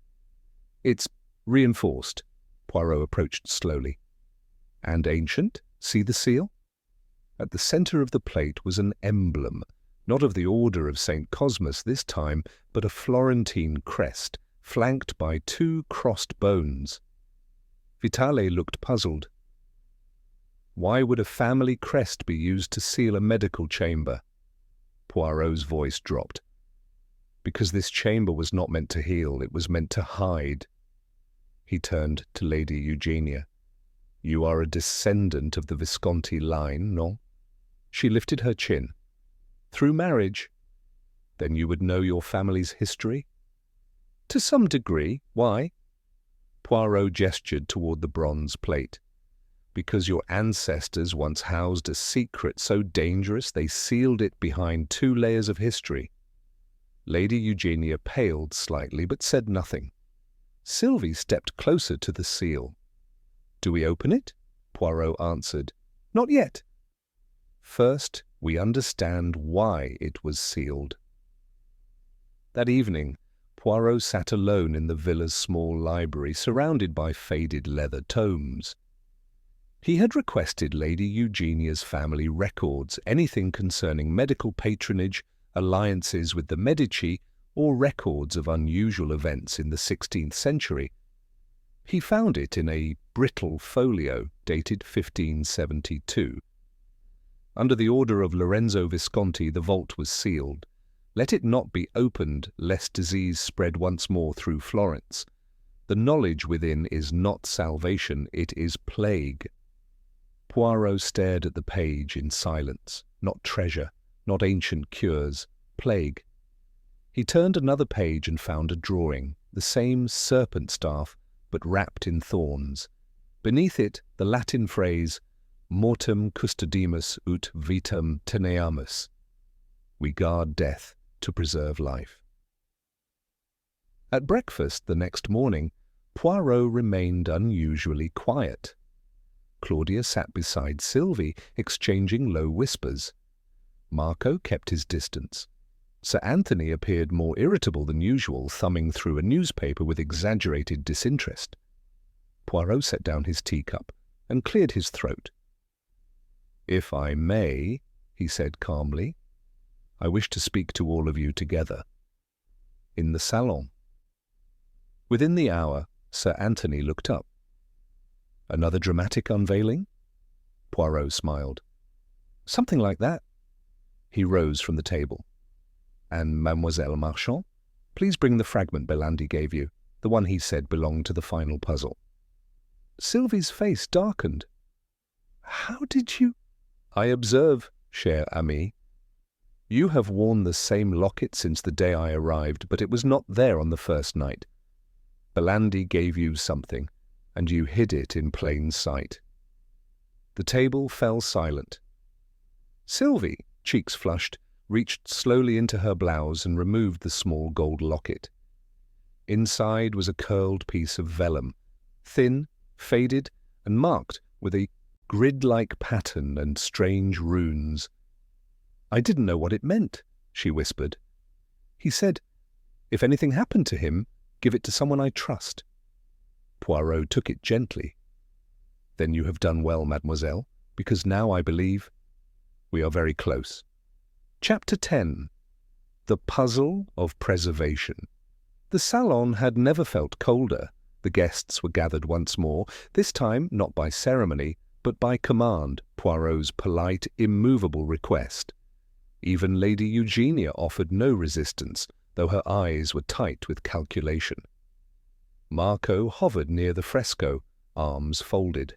"It's reinforced." Poirot approached slowly. "And ancient? See the seal?" At the center of the plate was an emblem, not of the order of St. Cosmas this time, but a Florentine crest, flanked by two crossed bones. Vitale looked puzzled. "Why would a family crest be used to seal a medical chamber?" Poirot's voice dropped. "Because this chamber was not meant to heal, it was meant to hide." He turned to Lady Eugenia. "You are a descendant of the Visconti line, no?" She lifted her chin. "Through marriage." "Then you would know your family's history?" "To some degree. Why?" Poirot gestured toward the bronze plate. "Because your ancestors once housed a secret so dangerous they sealed it behind 2 layers of history." Lady Eugenia paled slightly but said nothing. Sylvie stepped closer to the seal. "Do we open it?" Poirot answered. "Not yet. First, we understand why it was sealed." That evening, Poirot sat alone in the villa's small library, surrounded by faded leather tomes. He had requested Lady Eugenia's family records, anything concerning medical patronage, alliances with the Medici, or records of unusual events in the 16th century. He found it in a brittle folio dated 1572. Under the order of Lorenzo Visconti, the vault was sealed. Let it not be opened, lest disease spread once more through Florence. The knowledge within is not salvation, it is plague. Poirot stared at the page in silence. Not treasure, not ancient cures, plague. He turned another page and found a drawing, the same serpent staff, but wrapped in thorns. Beneath it, the Latin phrase, "Mortem custodimus ut vitam teneamus." We guard death to preserve life. At breakfast the next morning, Poirot remained unusually quiet. Claudia sat beside Sylvie, exchanging low whispers. Marco kept his distance. Sir Anthony appeared more irritable than usual, thumbing through a newspaper with exaggerated disinterest. Poirot set down his teacup and cleared his throat. "If I may," he said calmly, "I wish to speak to all of you together." In the salon. Within the hour, Sir Anthony looked up. "Another dramatic unveiling?" Poirot smiled. Something like that. He rose from the table. And Mademoiselle Marchand, please bring the fragment Belandi gave you, the one he said belonged to the final puzzle. Sylvie's face darkened. How did you— I observe, cher ami. You have worn the same locket since the day I arrived, but it was not there on the first night. Belandi gave you something, and you hid it in plain sight. The table fell silent. Sylvie, cheeks flushed, reached slowly into her blouse and removed the small gold locket. Inside was a curled piece of vellum, thin, faded, and marked with a grid-like pattern and strange runes. I didn't know what it meant, she whispered. He said, if anything happened to him, give it to someone I trust. Poirot took it gently. Then you have done well, mademoiselle, because now I believe we are very close. Chapter 10. The Puzzle of Preservation. The salon had never felt colder. The guests were gathered once more, this time not by ceremony, but by command, Poirot's polite, immovable request. Even Lady Eugenia offered no resistance, though her eyes were tight with calculation. Marco hovered near the fresco, arms folded.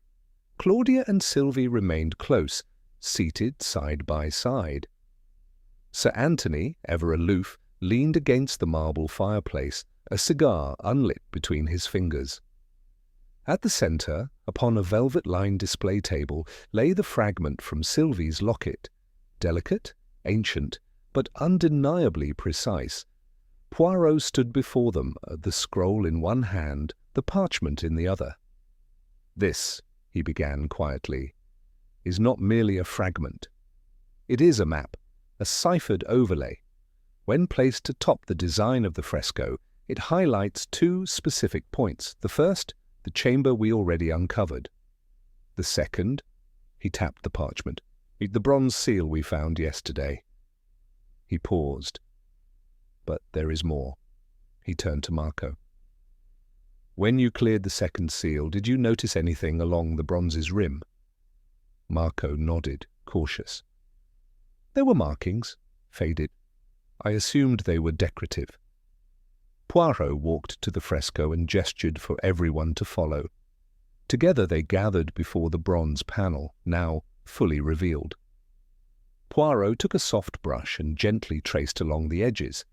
Claudia and Sylvie remained close, seated side by side. Sir Anthony, ever aloof, leaned against the marble fireplace, a cigar unlit between his fingers. At the centre, upon a velvet-lined display table, lay the fragment from Sylvie's locket, delicate, ancient, but undeniably precise. Poirot stood before them, the scroll in one hand, the parchment in the other. This, he began quietly, is not merely a fragment. It is a map, a ciphered overlay. When placed atop the design of the fresco, it highlights two specific points. The first, the chamber we already uncovered. The second, he tapped the parchment, the bronze seal we found yesterday. He paused. But there is more. He turned to Marco. When you cleared the second seal, did you notice anything along the bronze's rim? Marco nodded, cautious. There were markings, faded. I assumed they were decorative. Poirot walked to the fresco and gestured for everyone to follow. Together they gathered before the bronze panel, now fully revealed. Poirot took a soft brush and gently traced along the edges.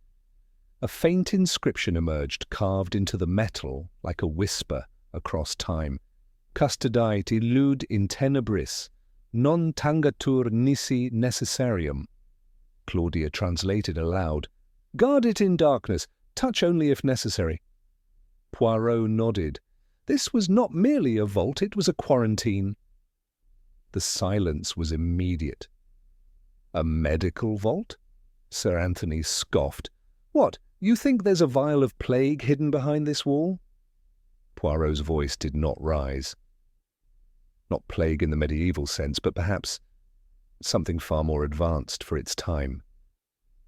A faint inscription emerged, carved into the metal like a whisper across time. Custodite illud in tenebris, non tangatur nisi necessarium. Claudia translated aloud. Guard it in darkness, touch only if necessary. Poirot nodded. This was not merely a vault, it was a quarantine. The silence was immediate. A medical vault? Sir Anthony scoffed. What, you think there's a vial of plague hidden behind this wall? Poirot's voice did not rise. Not plague in the medieval sense, but perhaps something far more advanced for its time.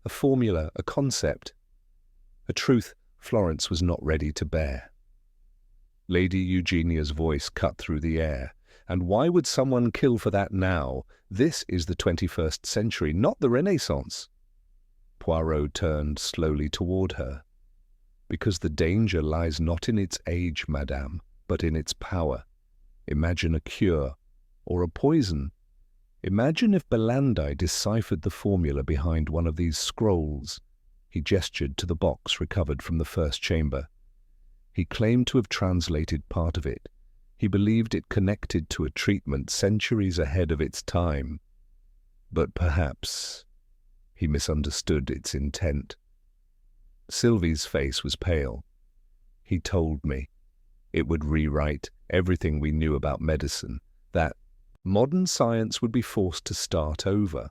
A formula, a concept, a truth Florence was not ready to bear. Lady Eugenia's voice cut through the air. And why would someone kill for that now? This is the 21st century, not the Renaissance. Poirot turned slowly toward her. Because the danger lies not in its age, madame, but in its power. Imagine a cure, or a poison. Imagine if Belandi deciphered the formula behind one of these scrolls. He gestured to the box recovered from the first chamber. He claimed to have translated part of it. He believed it connected to a treatment centuries ahead of its time. But perhaps he misunderstood its intent. Sylvie's face was pale. He told me it would rewrite everything we knew about medicine, that modern science would be forced to start over.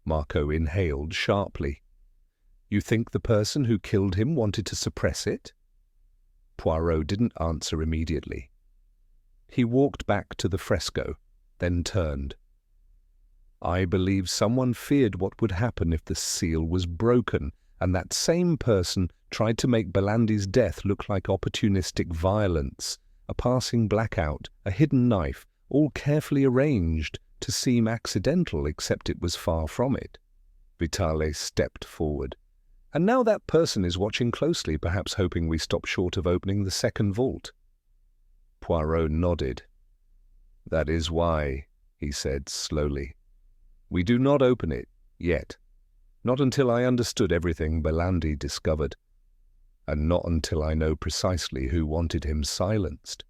Marco inhaled sharply. You think the person who killed him wanted to suppress it? Poirot didn't answer immediately. He walked back to the fresco, then turned. I believe someone feared what would happen if the seal was broken, and that same person tried to make Belandi's death look like opportunistic violence, a passing blackout, a hidden knife, all carefully arranged to seem accidental, except it was far from it. Vitale stepped forward. And now that person is watching closely, perhaps hoping we stop short of opening the second vault. Poirot nodded. That is why, he said slowly. We do not open it, yet. Not until I understood everything Belandi discovered. And not until I know precisely who wanted him silenced.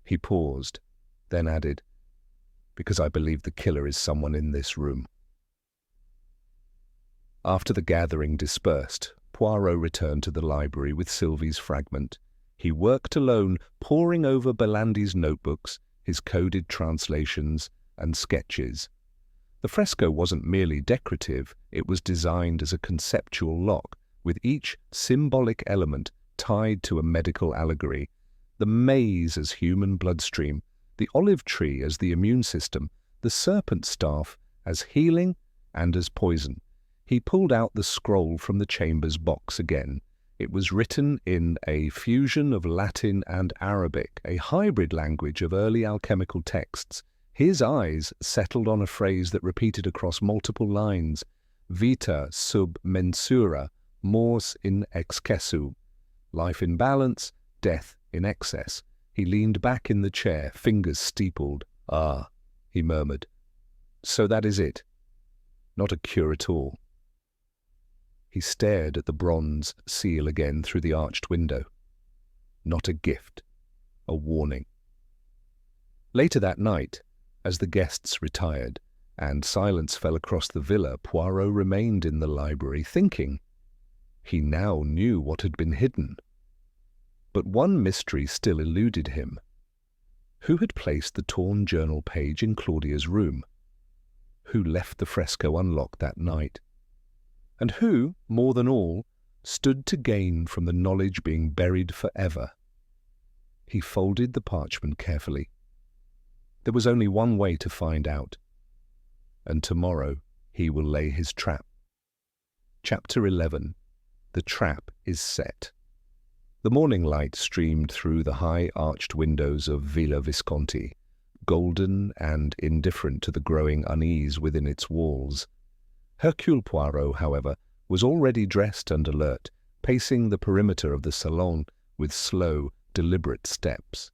He paused, then added, because I believe the killer is someone in this room. After the gathering dispersed, Poirot returned to the library with Sylvie's fragment. He worked alone, poring over Belandi's notebooks, his coded translations, and sketches. The fresco wasn't merely decorative, it was designed as a conceptual lock, with each symbolic element tied to a medical allegory. The maze as human bloodstream, the olive tree as the immune system, the serpent staff as healing and as poison. He pulled out the scroll from the chamber's box again. It was written in a fusion of Latin and Arabic, a hybrid language of early alchemical texts. His eyes settled on a phrase that repeated across multiple lines, vita sub mensura, mors in excessu, life in balance, death in excess. He leaned back in the chair, fingers steepled. Ah, he murmured. So that is it. Not a cure at all. He stared at the bronze seal again through the arched window. Not a gift, a warning. Later that night, as the guests retired and silence fell across the villa, Poirot remained in the library thinking. He now knew what had been hidden. But one mystery still eluded him. Who had placed the torn journal page in Claudia's room? Who left the fresco unlocked that night? And who, more than all, stood to gain from the knowledge being buried forever? He folded the parchment carefully. There was only one way to find out. And tomorrow he will lay his trap. Chapter 11. The trap is set. The morning light streamed through the high arched windows of Villa Visconti, golden and indifferent to the growing unease within its walls. Hercule Poirot, however, was already dressed and alert, pacing the perimeter of the salon with slow, deliberate steps.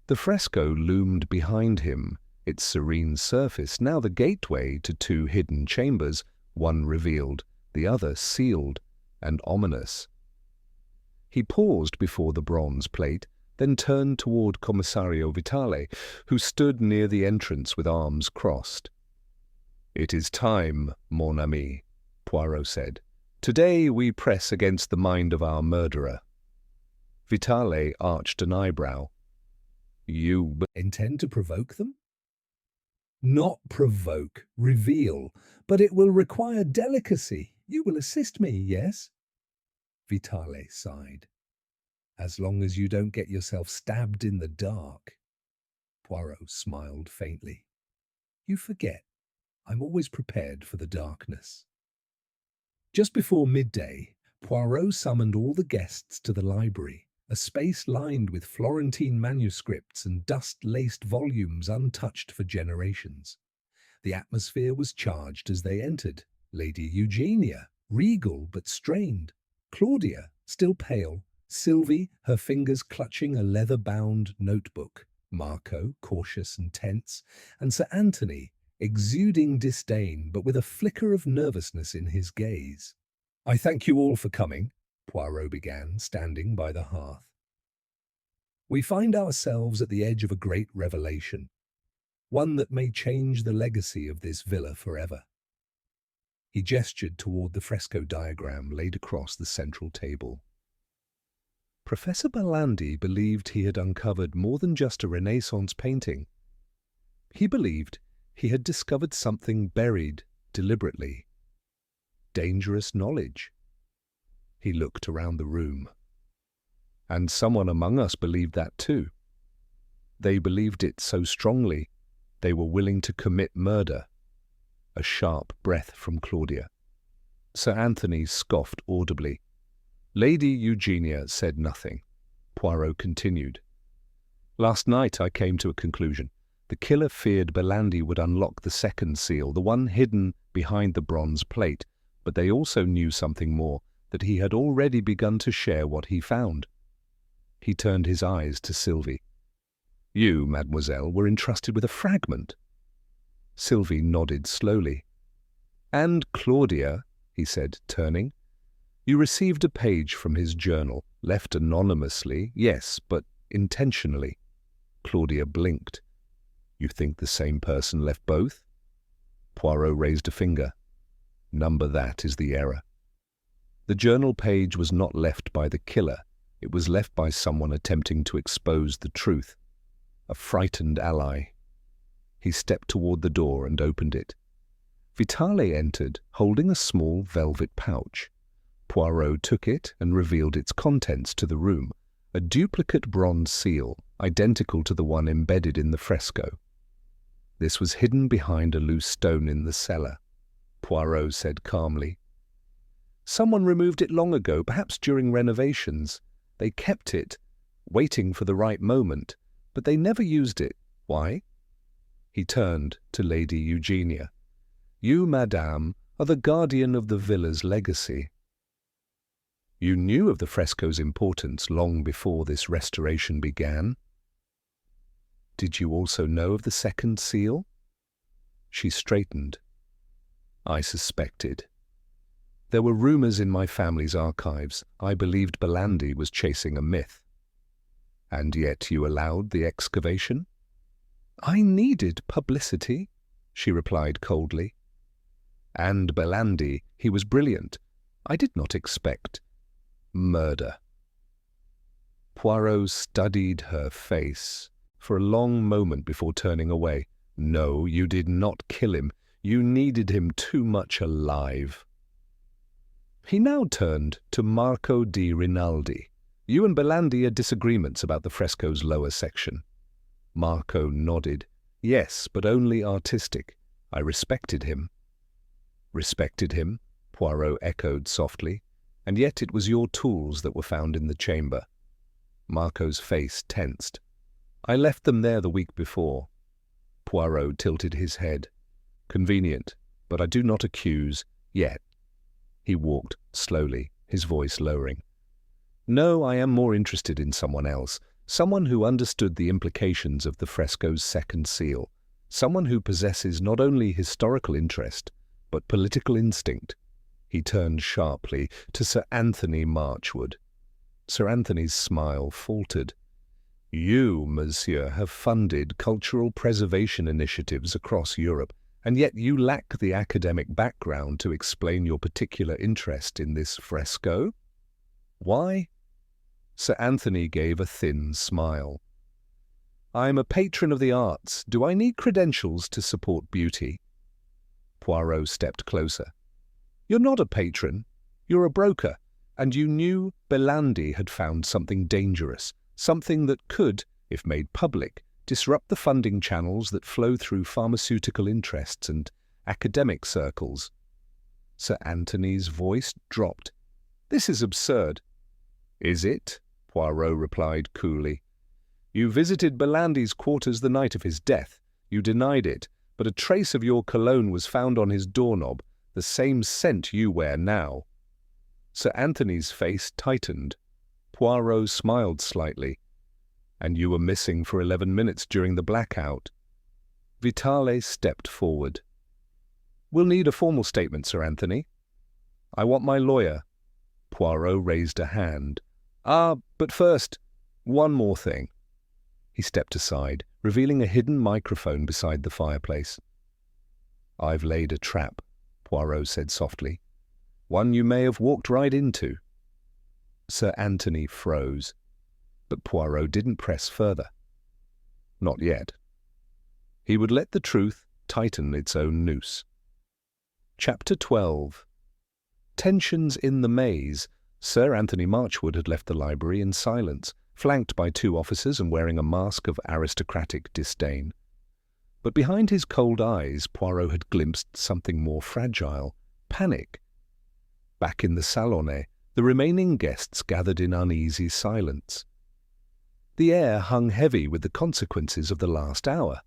The fresco loomed behind him, its serene surface now the gateway to two hidden chambers, one revealed, the other sealed and ominous. He paused before the bronze plate, then turned toward Commissario Vitale, who stood near the entrance with arms crossed. "It is time, mon ami," Poirot said. "Today we press against the mind of our murderer." Vitale arched an eyebrow. "You intend to provoke them?" "Not provoke, reveal, but it will require delicacy. You will assist me, yes?" Vitale sighed. "As long as you don't get yourself stabbed in the dark." Poirot smiled faintly. "You forget. I'm always prepared for the darkness." Just before midday, Poirot summoned all the guests to the library, a space lined with Florentine manuscripts and dust-laced volumes untouched for generations. The atmosphere was charged as they entered. Lady Eugenia, regal but strained. Claudia, still pale. Sylvie, her fingers clutching a leather-bound notebook. Marco, cautious and tense. And Sir Anthony, exuding disdain, but with a flicker of nervousness in his gaze. "I thank you all for coming," Poirot began, standing by the hearth. "We find ourselves at the edge of a great revelation, one that may change the legacy of this villa forever." He gestured toward the fresco diagram laid across the central table. Professor Belandi believed he had uncovered more than just a Renaissance painting. He believed he had discovered something buried deliberately. Dangerous knowledge. He looked around the room. And someone among us believed that too. They believed it so strongly, they were willing to commit murder. A sharp breath from Claudia. Sir Anthony scoffed audibly. Lady Eugenia said nothing. Poirot continued. "Last night I came to a conclusion. The killer feared Belandi would unlock the second seal, the one hidden behind the bronze plate, but they also knew something more, that he had already begun to share what he found. He turned his eyes to Sylvie. "You, mademoiselle, were entrusted with a fragment." Sylvie nodded slowly. "And Claudia," he said, turning. "You received a page from his journal, left anonymously, yes, but intentionally." Claudia blinked. "You think the same person left both?" Poirot raised a finger. "Number that is the error. The journal page was not left by the killer. It was left by someone attempting to expose the truth. A frightened ally." He stepped toward the door and opened it. Vitale entered, holding a small velvet pouch. Poirot took it and revealed its contents to the room, a duplicate bronze seal, identical to the one embedded in the fresco. "This was hidden behind a loose stone in the cellar," Poirot said calmly. "Someone removed it long ago, perhaps during renovations. They kept it, waiting for the right moment, but they never used it. Why?" He turned to Lady Eugenia. "You, madame, are the guardian of the villa's legacy. You knew of the fresco's importance long before this restoration began. Did you also know of the second seal?" She straightened. "I suspected. There were rumors in my family's archives. I believed Belandi was chasing a myth. And yet you allowed the excavation?" "I needed publicity," she replied coldly. "And Belandi, he was brilliant. I did not expect murder." Poirot studied her face for a long moment before turning away. "No, you did not kill him. You needed him too much alive." He now turned to Marco di Rinaldi. "You and Belandi had disagreements about the fresco's lower section." Marco nodded. "Yes, but only artistic. I respected him." "Respected him?" Poirot echoed softly. "And yet it was your tools that were found in the chamber." Marco's face tensed. "I left them there the week before." Poirot tilted his head. "Convenient, but I do not accuse yet." He walked slowly, his voice lowering. "No, I am more interested in someone else. Someone who understood the implications of the fresco's second seal. Someone who possesses not only historical interest, but political instinct." He turned sharply to Sir Anthony Marchwood. Sir Anthony's smile faltered. "You, monsieur, have funded cultural preservation initiatives across Europe, and yet you lack the academic background to explain your particular interest in this fresco. Why?" Sir Anthony gave a thin smile. "I'm a patron of the arts. Do I need credentials to support beauty?" Poirot stepped closer. "You're not a patron. You're a broker, and you knew Belandi had found something dangerous, something that could, if made public, disrupt the funding channels that flow through pharmaceutical interests and academic circles." Sir Anthony's voice dropped. "This is absurd." "Is it?" Poirot replied coolly. "You visited Belandi's quarters the night of his death. You denied it, but a trace of your cologne was found on his doorknob, the same scent you wear now." Sir Anthony's face tightened. Poirot smiled slightly. "And you were missing for 11 minutes during the blackout." Vitale stepped forward. "We'll need a formal statement, Sir Anthony." "I want my lawyer." Poirot raised a hand. But first, one more thing." He stepped aside, revealing a hidden microphone beside the fireplace. "I've laid a trap," Poirot said softly. "One you may have walked right into." Sir Anthony froze, but Poirot didn't press further. Not yet. He would let the truth tighten its own noose. Chapter 12. Tensions in the maze. Sir Anthony Marchwood had left the library in silence, flanked by 2 officers and wearing a mask of aristocratic disdain. But behind his cold eyes, Poirot had glimpsed something more fragile: panic. Back in the salone, the remaining guests gathered in uneasy silence. The air hung heavy with the consequences of the last hour.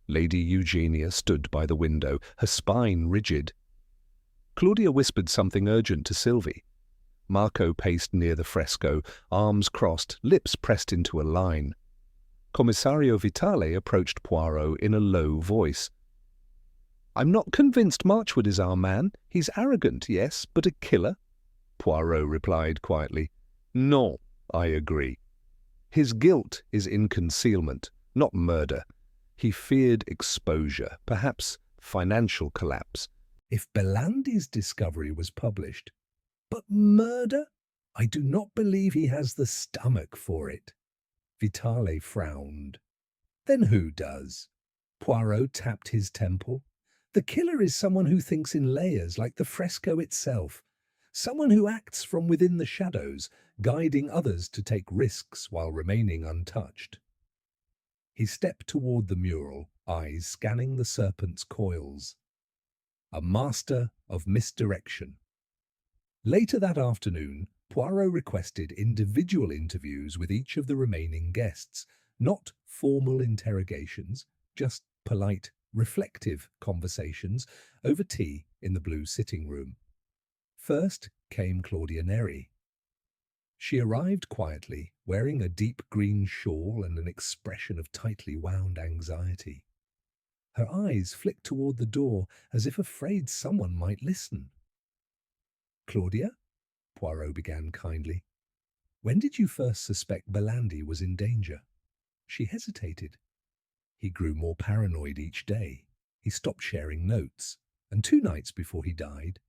Lady Eugenia stood by the window, her spine rigid. Claudia whispered something urgent to Sylvie. Marco paced near the fresco, arms crossed, lips pressed into a line. Commissario Vitale approached Poirot in a low voice. "I'm not convinced Marchwood is our man. He's arrogant, yes, but a killer?" Poirot replied quietly. "No, I agree. His guilt is in concealment, not murder. He feared exposure, perhaps financial collapse. If Belandi's discovery was published. But murder? I do not believe he has the stomach for it." Vitale frowned. "Then who does?" Poirot tapped his temple. "The killer is someone who thinks in layers, like the fresco itself. Someone who acts from within the shadows, guiding others to take risks while remaining untouched." He stepped toward the mural, eyes scanning the serpent's coils. A master of misdirection. Later that afternoon, Poirot requested individual interviews with each of the remaining guests, not formal interrogations, just polite, reflective conversations over tea in the blue sitting room. First came Claudia Neri. She arrived quietly, wearing a deep green shawl and an expression of tightly wound anxiety. Her eyes flicked toward the door, as if afraid someone might listen. "Claudia?" Poirot began kindly. "When did you first suspect Belandi was in danger?" She hesitated. He grew more paranoid each day. He stopped sharing notes, and 2 nights before he died,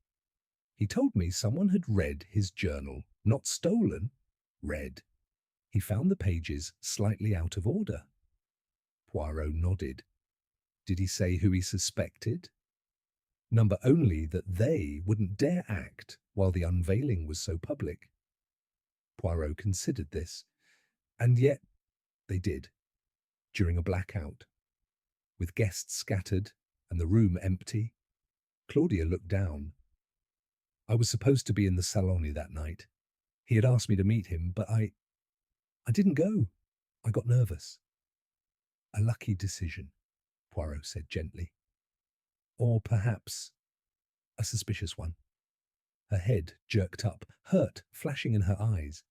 he told me someone had read his journal, not stolen, read. He found the pages slightly out of order. Poirot nodded. Did he say who he suspected? Number only that they wouldn't dare act while the unveiling was so public. Poirot considered this, and yet they did, during a blackout. With guests scattered and the room empty, Claudia looked down. "I was supposed to be in the salone that night. He had asked me to meet him, but I didn't go. I got nervous." "A lucky decision," Poirot said gently. "Or perhaps a suspicious one." Her head jerked up, hurt flashing in her eyes.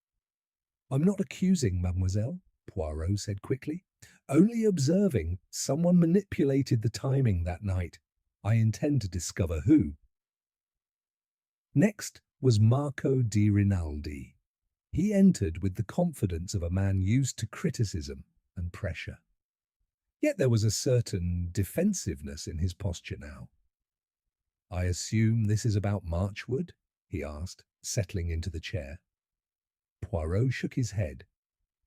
"I'm not accusing, mademoiselle," Poirot said quickly. "Only observing someone manipulated the timing that night. I intend to discover who." Next was Marco di Rinaldi. He entered with the confidence of a man used to criticism and pressure. Yet there was a certain defensiveness in his posture now. "I assume this is about Marchwood?" he asked, settling into the chair. Poirot shook his head.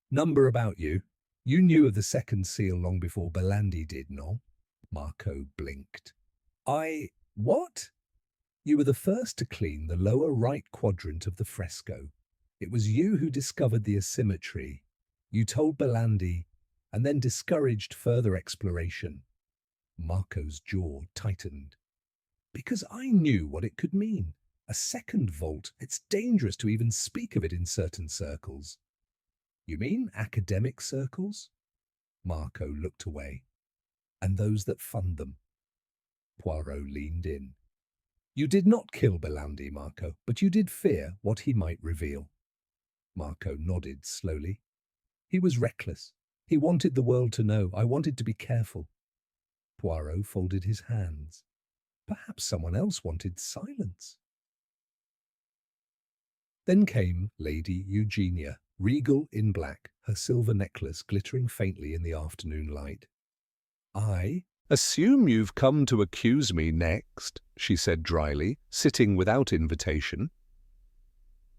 "Number about you. You knew of the second seal long before Belandi did, no?" Marco blinked. What?" "You were the first to clean the lower right quadrant of the fresco. It was you who discovered the asymmetry. You told Belandi, and then discouraged further exploration." Marco's jaw tightened. "Because I knew what it could mean. A second vault. It's dangerous to even speak of it in certain circles." "You mean academic circles?" Marco looked away. "And those that fund them." Poirot leaned in. "You did not kill Belandi, Marco, but you did fear what he might reveal." Marco nodded slowly. "He was reckless. He wanted the world to know. I wanted to be careful." Poirot folded his hands. Perhaps someone else wanted silence. Then came Lady Eugenia, regal in black, her silver necklace glittering faintly in the afternoon light. "I assume you've come to accuse me next," she said dryly, sitting without invitation.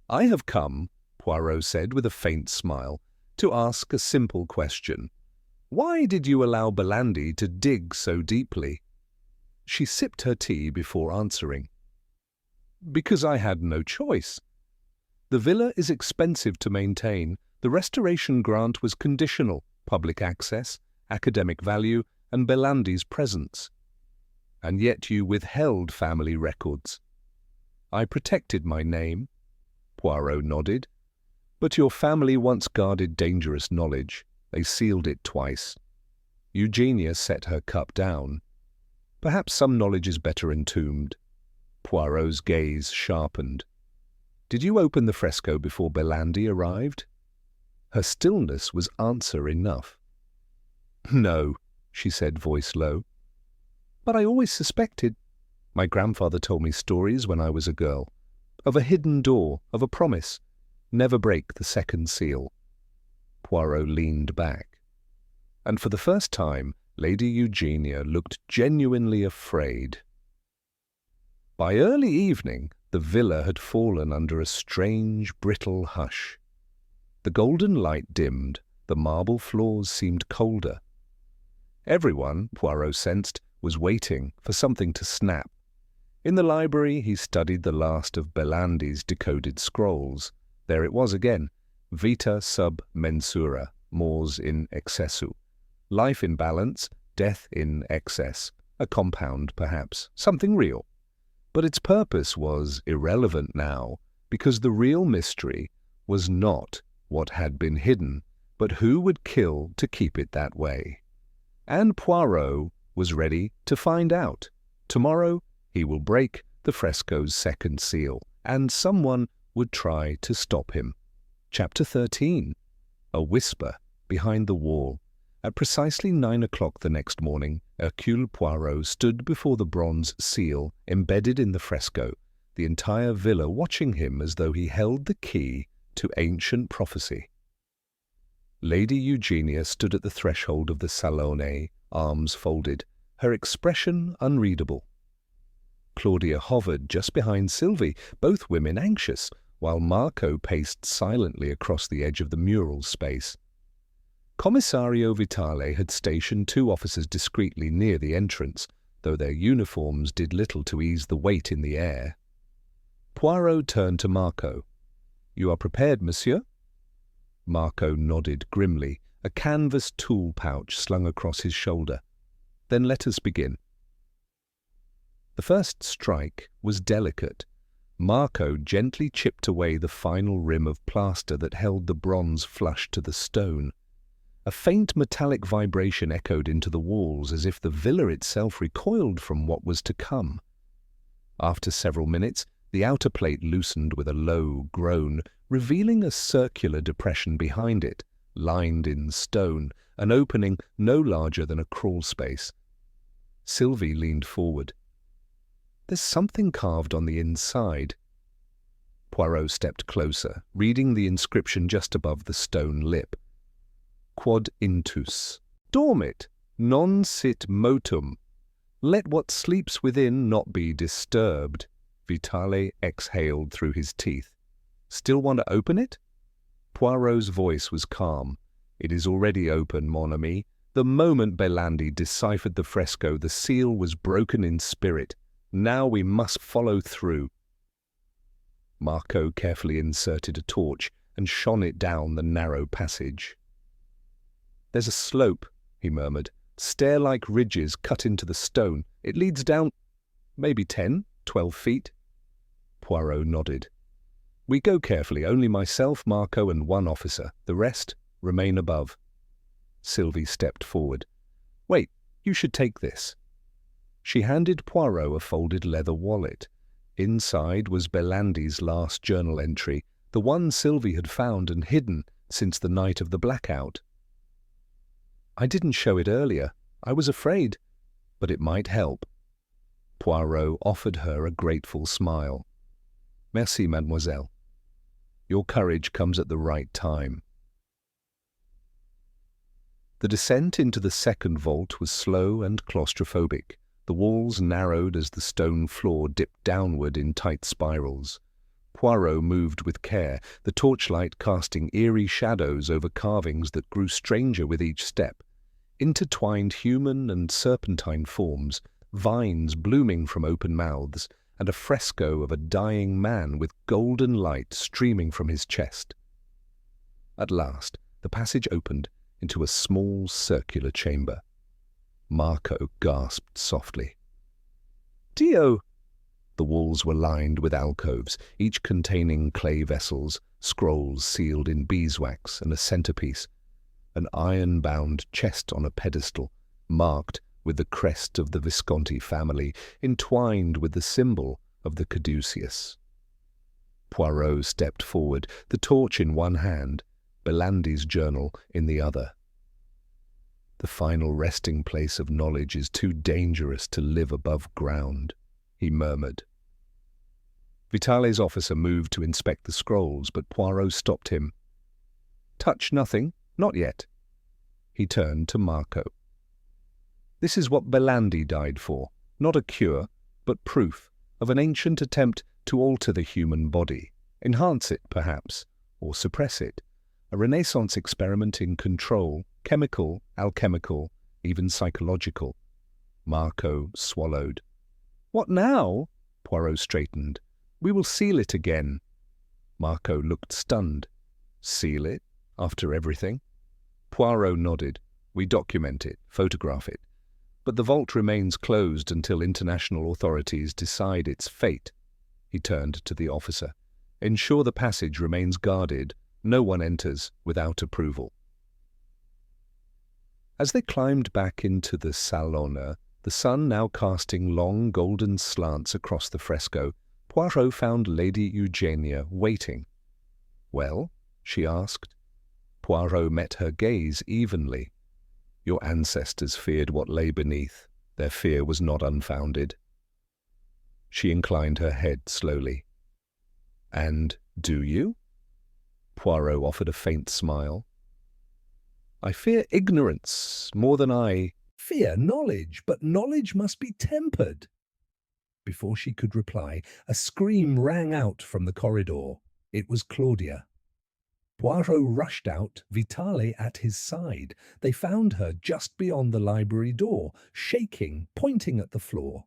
"I have come," Poirot said with a faint smile, "to ask a simple question. Why did you allow Belandi to dig so deeply?" She sipped her tea before answering. "Because I had no choice. The villa is expensive to maintain. The restoration grant was conditional: public access, academic value, and Belandi's presence. And yet you withheld family records. I protected my name." Poirot nodded. "But your family once guarded dangerous knowledge. They sealed it twice." Eugenia set her cup down. Perhaps some knowledge is better entombed. Poirot's gaze sharpened. Did you open the fresco before Belandi arrived? Her stillness was answer enough. No, she said, voice low. But I always suspected. My grandfather told me stories when I was a girl. Of a hidden door, of a promise. Never break the second seal. Poirot leaned back. And for the first time, Lady Eugenia looked genuinely afraid. By early evening, the villa had fallen under a strange, brittle hush. The golden light dimmed, the marble floors seemed colder. Everyone, Poirot sensed, was waiting for something to snap. In the library, he studied the last of Belandi's decoded scrolls. There it was again, vita sub mensura, mors in excessu. Life in balance, death in excess. A compound, perhaps, something real. But its purpose was irrelevant now, because the real mystery was not what had been hidden, but who would kill to keep it that way. And Poirot was ready to find out. Tomorrow he will break the fresco's second seal, and someone would try to stop him. Chapter 13. A whisper behind the wall. At precisely 9 o'clock the next morning, Hercule Poirot stood before the bronze seal embedded in the fresco, the entire villa watching him as though he held the key to ancient prophecy. Lady Eugenia stood at the threshold of the salone, arms folded, her expression unreadable. Claudia hovered just behind Sylvie, both women anxious, while Marco paced silently across the edge of the mural space. Commissario Vitale had stationed 2 officers discreetly near the entrance, though their uniforms did little to ease the weight in the air. Poirot turned to Marco. "You are prepared, monsieur?" Marco nodded grimly, a canvas tool pouch slung across his shoulder. "Then let us begin." The first strike was delicate. Marco gently chipped away the final rim of plaster that held the bronze flush to the stone. A faint metallic vibration echoed into the walls as if the villa itself recoiled from what was to come. After several minutes, the outer plate loosened with a low groan, revealing a circular depression behind it, lined in stone, an opening no larger than a crawl space. Sylvie leaned forward. "There's something carved on the inside." Poirot stepped closer, reading the inscription just above the stone lip. Quod intus. Dormit, non sit motum. Let what sleeps within not be disturbed. Vitale exhaled through his teeth. "Still want to open it?" Poirot's voice was calm. "It is already open, mon ami. The moment Belandi deciphered the fresco, the seal was broken in spirit. Now we must follow through." Marco carefully inserted a torch and shone it down the narrow passage. "There's a slope," he murmured. "Stair-like ridges cut into the stone. It leads down maybe 10, 12 feet. Poirot nodded. "We go carefully, only myself, Marco, and 1 officer. The rest remain above." Sylvie stepped forward. "Wait, you should take this." She handed Poirot a folded leather wallet. Inside was Belandi's last journal entry, the one Sylvie had found and hidden since the night of the blackout. "I didn't show it earlier. I was afraid, but it might help." Poirot offered her a grateful smile. "Merci, mademoiselle. Your courage comes at the right time." The descent into the second vault was slow and claustrophobic. The walls narrowed as the stone floor dipped downward in tight spirals. Poirot moved with care, the torchlight casting eerie shadows over carvings that grew stranger with each step. Intertwined human and serpentine forms, vines blooming from open mouths, and a fresco of a dying man with golden light streaming from his chest. At last, the passage opened into a small circular chamber. Marco gasped softly. "Dio!" The walls were lined with alcoves, each containing clay vessels, scrolls sealed in beeswax, and a centerpiece. An iron-bound chest on a pedestal, marked with the crest of the Visconti family, entwined with the symbol of the caduceus. Poirot stepped forward, the torch in one hand, Belandi's journal in the other. The final resting place of knowledge is too dangerous to live above ground, he murmured. Vitale's officer moved to inspect the scrolls, but Poirot stopped him. Touch nothing, not yet. He turned to Marco. This is what Belandi died for, not a cure, but proof of an ancient attempt to alter the human body, enhance it perhaps, or suppress it, a Renaissance experiment in control, chemical, alchemical, even psychological. Marco swallowed. What now? Poirot straightened. We will seal it again. Marco looked stunned. Seal it? After everything? Poirot nodded. We document it, photograph it. But the vault remains closed until international authorities decide its fate. He turned to the officer. Ensure the passage remains guarded. No one enters without approval. As they climbed back into the salone, the sun now casting long golden slants across the fresco, Poirot found Lady Eugenia waiting. Well? She asked. Poirot met her gaze evenly. Your ancestors feared what lay beneath. Their fear was not unfounded. She inclined her head slowly. And do you? Poirot offered a faint smile. I fear ignorance more than I fear knowledge, but knowledge must be tempered. Before she could reply, a scream rang out from the corridor. It was Claudia. Poirot rushed out, Vitale at his side. They found her just beyond the library door, shaking, pointing at the floor.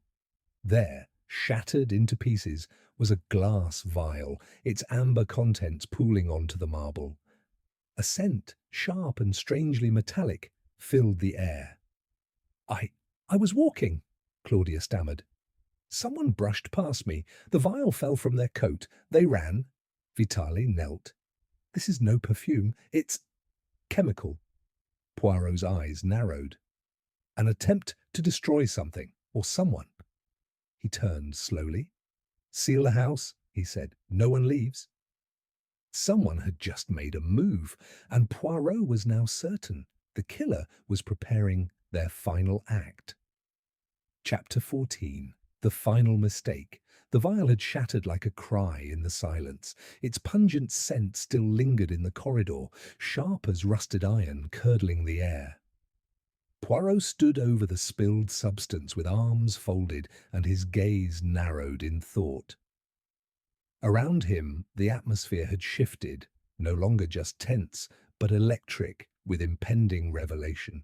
There, shattered into pieces, was a glass vial, its amber contents pooling onto the marble. A scent, sharp and strangely metallic, filled the air. I was walking, Claudia stammered. Someone brushed past me. The vial fell from their coat. They ran. Vitale knelt. This is no perfume. It's chemical. Poirot's eyes narrowed. An attempt to destroy something, or someone. He turned slowly. Seal the house, he said. No one leaves. Someone had just made a move, and Poirot was now certain the killer was preparing their final act. Chapter 14. The final mistake. The vial had shattered like a cry in the silence. Its pungent scent still lingered in the corridor, sharp as rusted iron curdling the air. Poirot stood over the spilled substance with arms folded and his gaze narrowed in thought. Around him, the atmosphere had shifted, no longer just tense, but electric with impending revelation.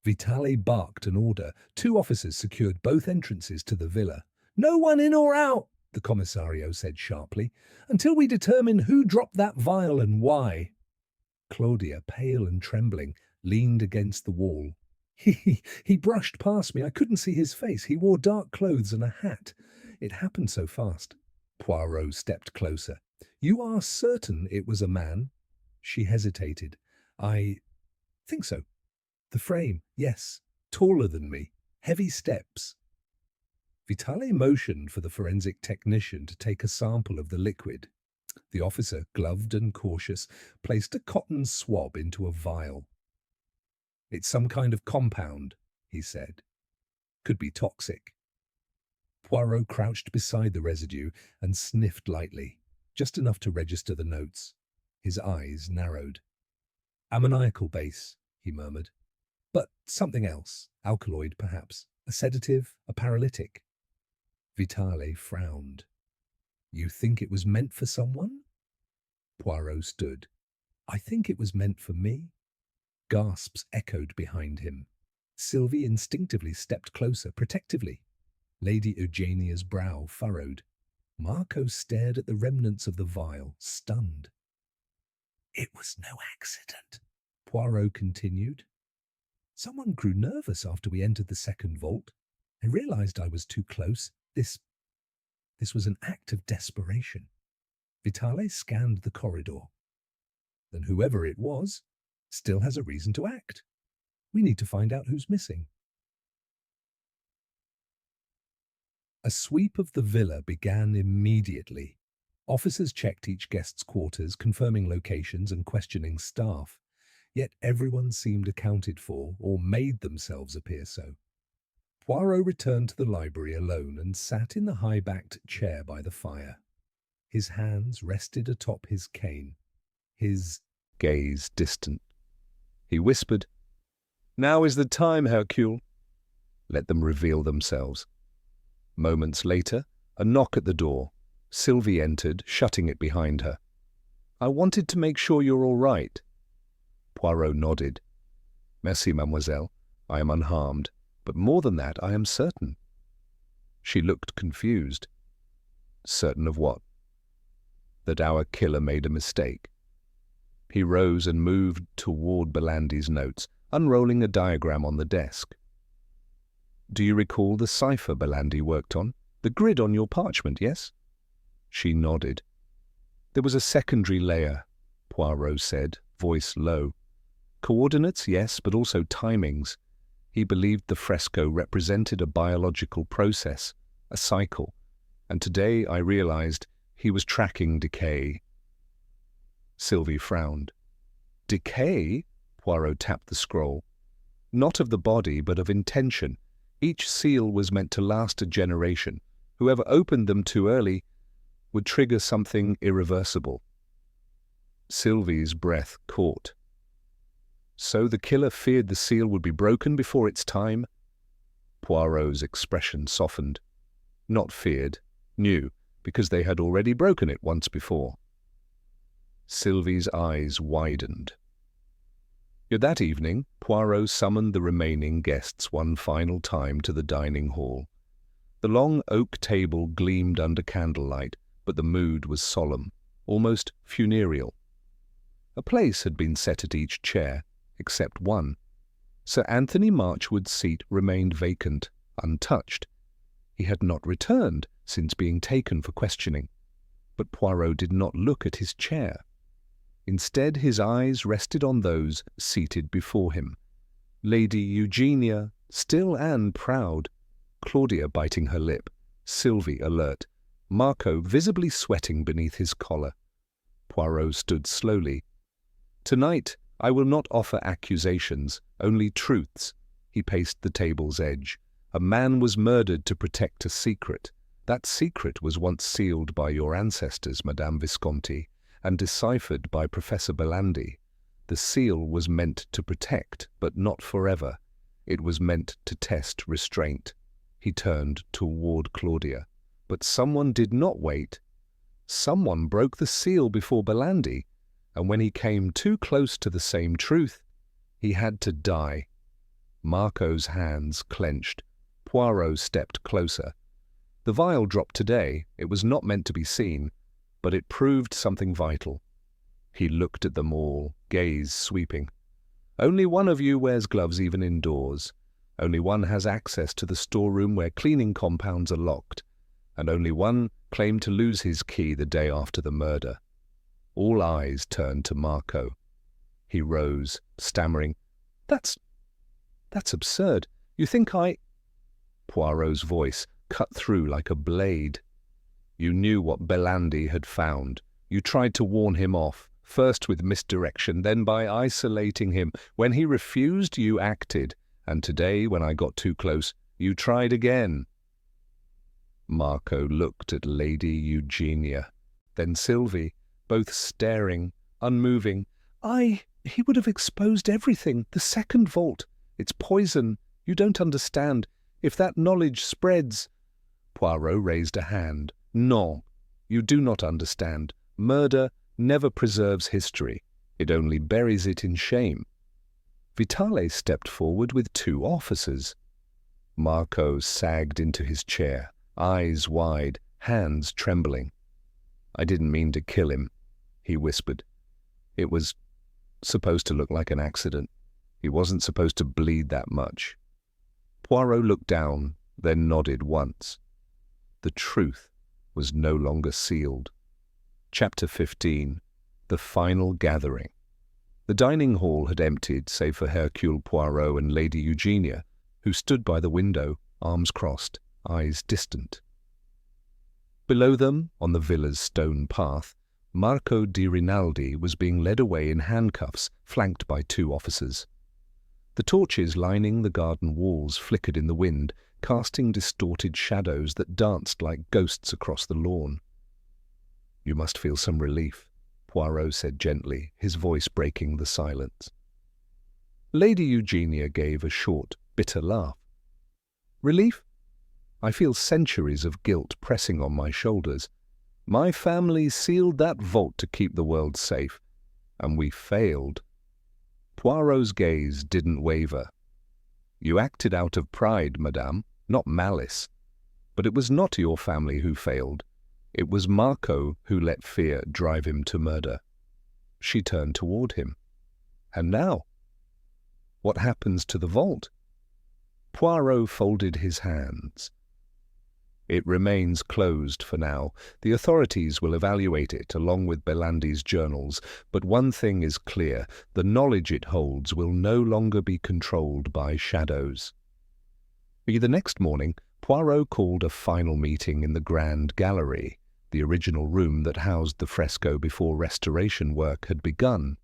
Vitale barked an order. 2 officers secured both entrances to the villa. No one in or out, the commissario said sharply, until we determine who dropped that vial and why. Claudia, pale and trembling, leaned against the wall. He brushed past me. I couldn't see his face. He wore dark clothes and a hat. It happened so fast. Poirot stepped closer. You are certain it was a man? She hesitated. I think so. The frame, yes. Taller than me. Heavy steps. Vitale motioned for the forensic technician to take a sample of the liquid. The officer, gloved and cautious, placed a cotton swab into a vial. It's some kind of compound, he said. Could be toxic. Poirot crouched beside the residue and sniffed lightly, just enough to register the notes. His eyes narrowed. Ammoniacal base, he murmured. But something else, alkaloid perhaps, a sedative, a paralytic. Vitale frowned. You think it was meant for someone? Poirot stood. I think it was meant for me. Gasps echoed behind him. Sylvie instinctively stepped closer, protectively. Lady Eugenia's brow furrowed. Marco stared at the remnants of the vial, stunned. It was no accident, Poirot continued. Someone grew nervous after we entered the second vault. I realized I was too close. This was an act of desperation. Vitale scanned the corridor. Then whoever it was still has a reason to act. We need to find out who's missing. A sweep of the villa began immediately. Officers checked each guest's quarters, confirming locations and questioning staff. Yet everyone seemed accounted for, or made themselves appear so. Poirot returned to the library alone and sat in the high-backed chair by the fire. His hands rested atop his cane, his gaze distant. He whispered, "Now is the time, Hercule. Let them reveal themselves." Moments later, a knock at the door. Sylvie entered, shutting it behind her. "I wanted to make sure you're all right." Poirot nodded. "Merci, mademoiselle. I am unharmed, but more than that, I am certain." She looked confused. "Certain of what?" "That our killer made a mistake." He rose and moved toward Belandi's notes, unrolling a diagram on the desk. "Do you recall the cipher Belandi worked on? The grid on your parchment, yes?" She nodded. "There was a secondary layer," Poirot said, voice low. "Coordinates, yes, but also timings. He believed the fresco represented a biological process, a cycle, and today I realized he was tracking decay." Sylvie frowned. "Decay?" Poirot tapped the scroll. "Not of the body, but of intention. Each seal was meant to last a generation. Whoever opened them too early would trigger something irreversible." Sylvie's breath caught. "So the killer feared the seal would be broken before its time?" Poirot's expression softened. "Not feared, knew, because they had already broken it once before." Sylvie's eyes widened. Yet that evening, Poirot summoned the remaining guests one final time to the dining hall. The long oak table gleamed under candlelight, but the mood was solemn, almost funereal. A place had been set at each chair, except one. Sir Anthony Marchwood's seat remained vacant, untouched. He had not returned since being taken for questioning. But Poirot did not look at his chair. Instead, his eyes rested on those seated before him. Lady Eugenia, still and proud, Claudia biting her lip, Sylvie alert, Marco visibly sweating beneath his collar. Poirot stood slowly. "Tonight I will not offer accusations, only truths." He paced the table's edge. "A man was murdered to protect a secret. That secret was once sealed by your ancestors, Madame Visconti, and deciphered by Professor Belandi. The seal was meant to protect, but not forever. It was meant to test restraint." He turned toward Claudia. "But someone did not wait. Someone broke the seal before Belandi, and when he came too close to the same truth, he had to die." Marco's hands clenched. Poirot stepped closer. "The vial dropped today. It was not meant to be seen, but it proved something vital." He looked at them all, gaze sweeping. "Only one of you wears gloves even indoors. Only one has access to the storeroom where cleaning compounds are locked. And only one claimed to lose his key the day after the murder." All eyes turned to Marco. He rose, stammering, That's absurd. You think I—" Poirot's voice cut through like a blade. "You knew what Belandi had found. You tried to warn him off, first with misdirection, then by isolating him. When he refused, you acted. And today, when I got too close, you tried again." Marco looked at Lady Eugenia, then Sylvie, both staring, unmoving. He would have exposed everything. The second vault. It's poison. You don't understand. If that knowledge spreads—" Poirot raised a hand. "No, you do not understand. Murder never preserves history. It only buries it in shame." Vitale stepped forward with two officers. Marco sagged into his chair, eyes wide, hands trembling. "I didn't mean to kill him," he whispered. "It was supposed to look like an accident. He wasn't supposed to bleed that much." Poirot looked down, then nodded once. The truth was no longer sealed. Chapter 15. The Final Gathering. The dining hall had emptied save for Hercule Poirot and Lady Eugenia, who stood by the window, arms crossed, eyes distant. Below them, on the villa's stone path, Marco di Rinaldi was being led away in handcuffs, flanked by 2 officers. The torches lining the garden walls flickered in the wind, casting distorted shadows that danced like ghosts across the lawn. "You must feel some relief," Poirot said gently, his voice breaking the silence. Lady Eugenia gave a short, bitter laugh. "Relief? I feel centuries of guilt pressing on my shoulders. My family sealed that vault to keep the world safe, and we failed." Poirot's gaze didn't waver. "You acted out of pride, madame, not malice. But it was not your family who failed. It was Marco who let fear drive him to murder." She turned toward him. "And now? What happens to the vault?" Poirot folded his hands. "It remains closed for now. The authorities will evaluate it along with Belandi's journals, but one thing is clear: the knowledge it holds will no longer be controlled by shadows." The next morning, Poirot called a final meeting in the Grand Gallery, the original room that housed the fresco before restoration work had begun.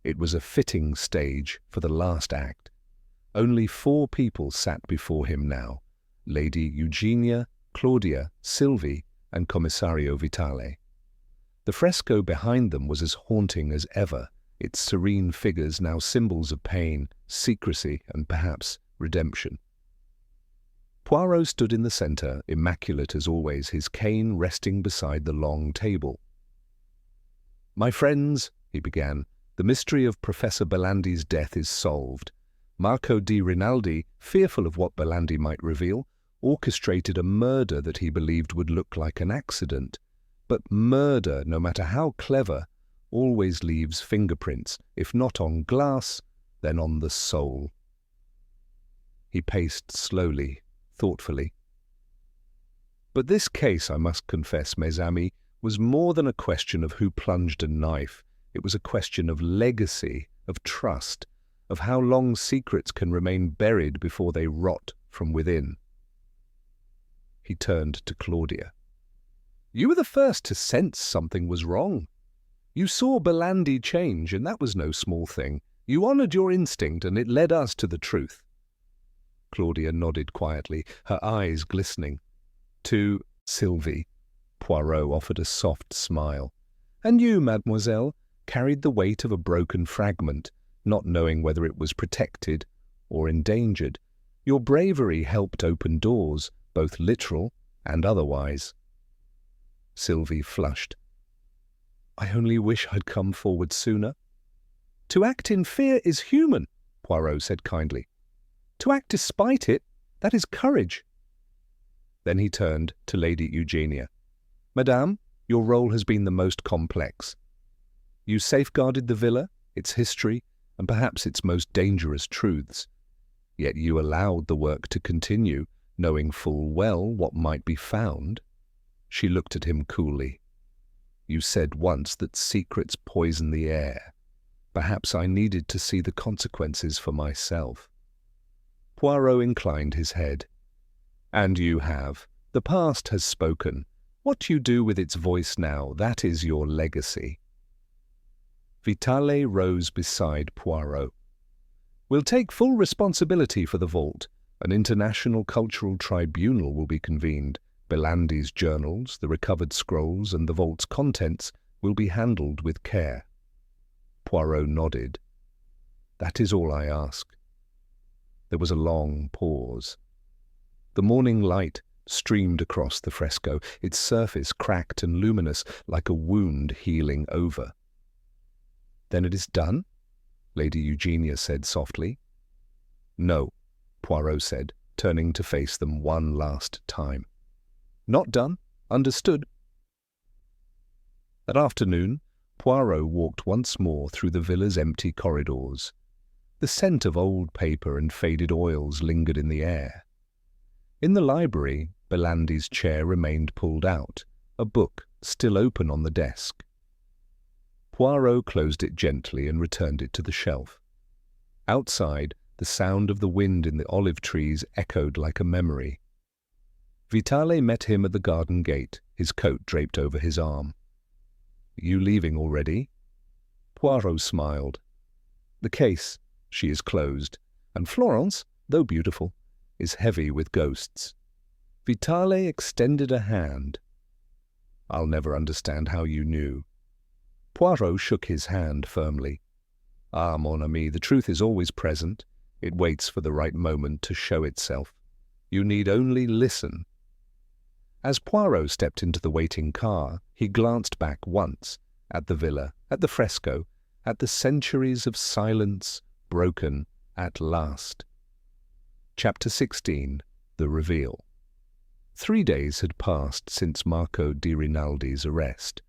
It was a fitting stage for the last act. Only 4 people sat before him now: Lady Eugenia, Claudia, Sylvie, and Commissario Vitale. The fresco behind them was as haunting as ever, its serene figures now symbols of pain, secrecy, and perhaps redemption. Poirot stood in the centre, immaculate as always, his cane resting beside the long table. "My friends," he began, "the mystery of Professor Belandi's death is solved. Marco di Rinaldi, fearful of what Belandi might reveal, orchestrated a murder that he believed would look like an accident. But murder, no matter how clever, always leaves fingerprints, if not on glass, then on the soul." He paced slowly, thoughtfully. "But this case, I must confess, mes amis, was more than a question of who plunged a knife. It was a question of legacy, of trust, of how long secrets can remain buried before they rot from within." He turned to Claudia. "You were the first to sense something was wrong. You saw Belandi change, and that was no small thing. You honored your instinct, and it led us to the truth." Claudia nodded quietly, her eyes glistening. To Sylvie, Poirot offered a soft smile. "And you, mademoiselle, carried the weight of a broken fragment, not knowing whether it was protected or endangered. Your bravery helped open doors, both literal and otherwise." Sylvie flushed. "I only wish I'd come forward sooner." "To act in fear is human," Poirot said kindly. "To act despite it, that is courage." Then he turned to Lady Eugenia. "Madame, your role has been the most complex. You safeguarded the villa, its history, and perhaps its most dangerous truths. Yet you allowed the work to continue, knowing full well what might be found." She looked at him coolly. "You said once that secrets poison the air. Perhaps I needed to see the consequences for myself." Poirot inclined his head. "And you have. The past has spoken. What you do with its voice now, that is your legacy." Vitale rose beside Poirot. "We'll take full responsibility for the vault. An international cultural tribunal will be convened. Belandi's journals, the recovered scrolls, and the vault's contents will be handled with care." Poirot nodded. "That is all I ask." There was a long pause. The morning light streamed across the fresco, its surface cracked and luminous, like a wound healing over. "Then it is done?" Lady Eugenia said softly. "No," Poirot said, turning to face them one last time. "Not done. Understood." That afternoon, Poirot walked once more through the villa's empty corridors. The scent of old paper and faded oils lingered in the air. In the library, Belandi's chair remained pulled out, a book still open on the desk. Poirot closed it gently and returned it to the shelf. Outside, the sound of the wind in the olive trees echoed like a memory. Vitale met him at the garden gate, his coat draped over his arm. "You leaving already?" Poirot smiled. "The case, she is closed, and Florence, though beautiful, is heavy with ghosts." Vitale extended a hand. "I'll never understand how you knew." Poirot shook his hand firmly. "Ah, mon ami, the truth is always present. It waits for the right moment to show itself. You need only listen." As Poirot stepped into the waiting car, he glanced back once, at the villa, at the fresco, at the centuries of silence broken at last. Chapter 16. The Reveal. 3 days had passed since Marco di Rinaldi's arrest.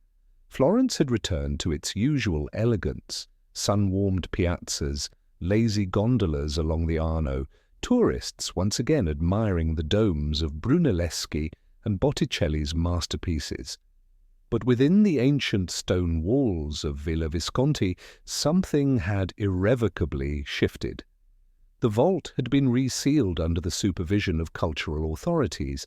Florence had returned to its usual elegance, sun-warmed piazzas, lazy gondolas along the Arno, tourists once again admiring the domes of Brunelleschi and Botticelli's masterpieces. But within the ancient stone walls of Villa Visconti, something had irrevocably shifted. The vault had been resealed under the supervision of cultural authorities.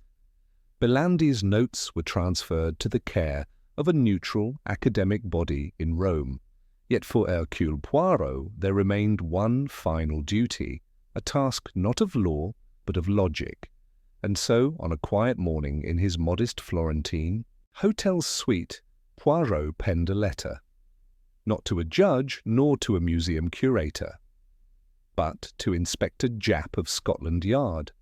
Belandi's notes were transferred to the care of a neutral academic body in Rome. Yet for Hercule Poirot there remained one final duty, a task not of law but of logic. And so, on a quiet morning in his modest Florentine hotel suite, Poirot penned a letter. Not to a judge nor to a museum curator, but to Inspector Japp of Scotland Yard.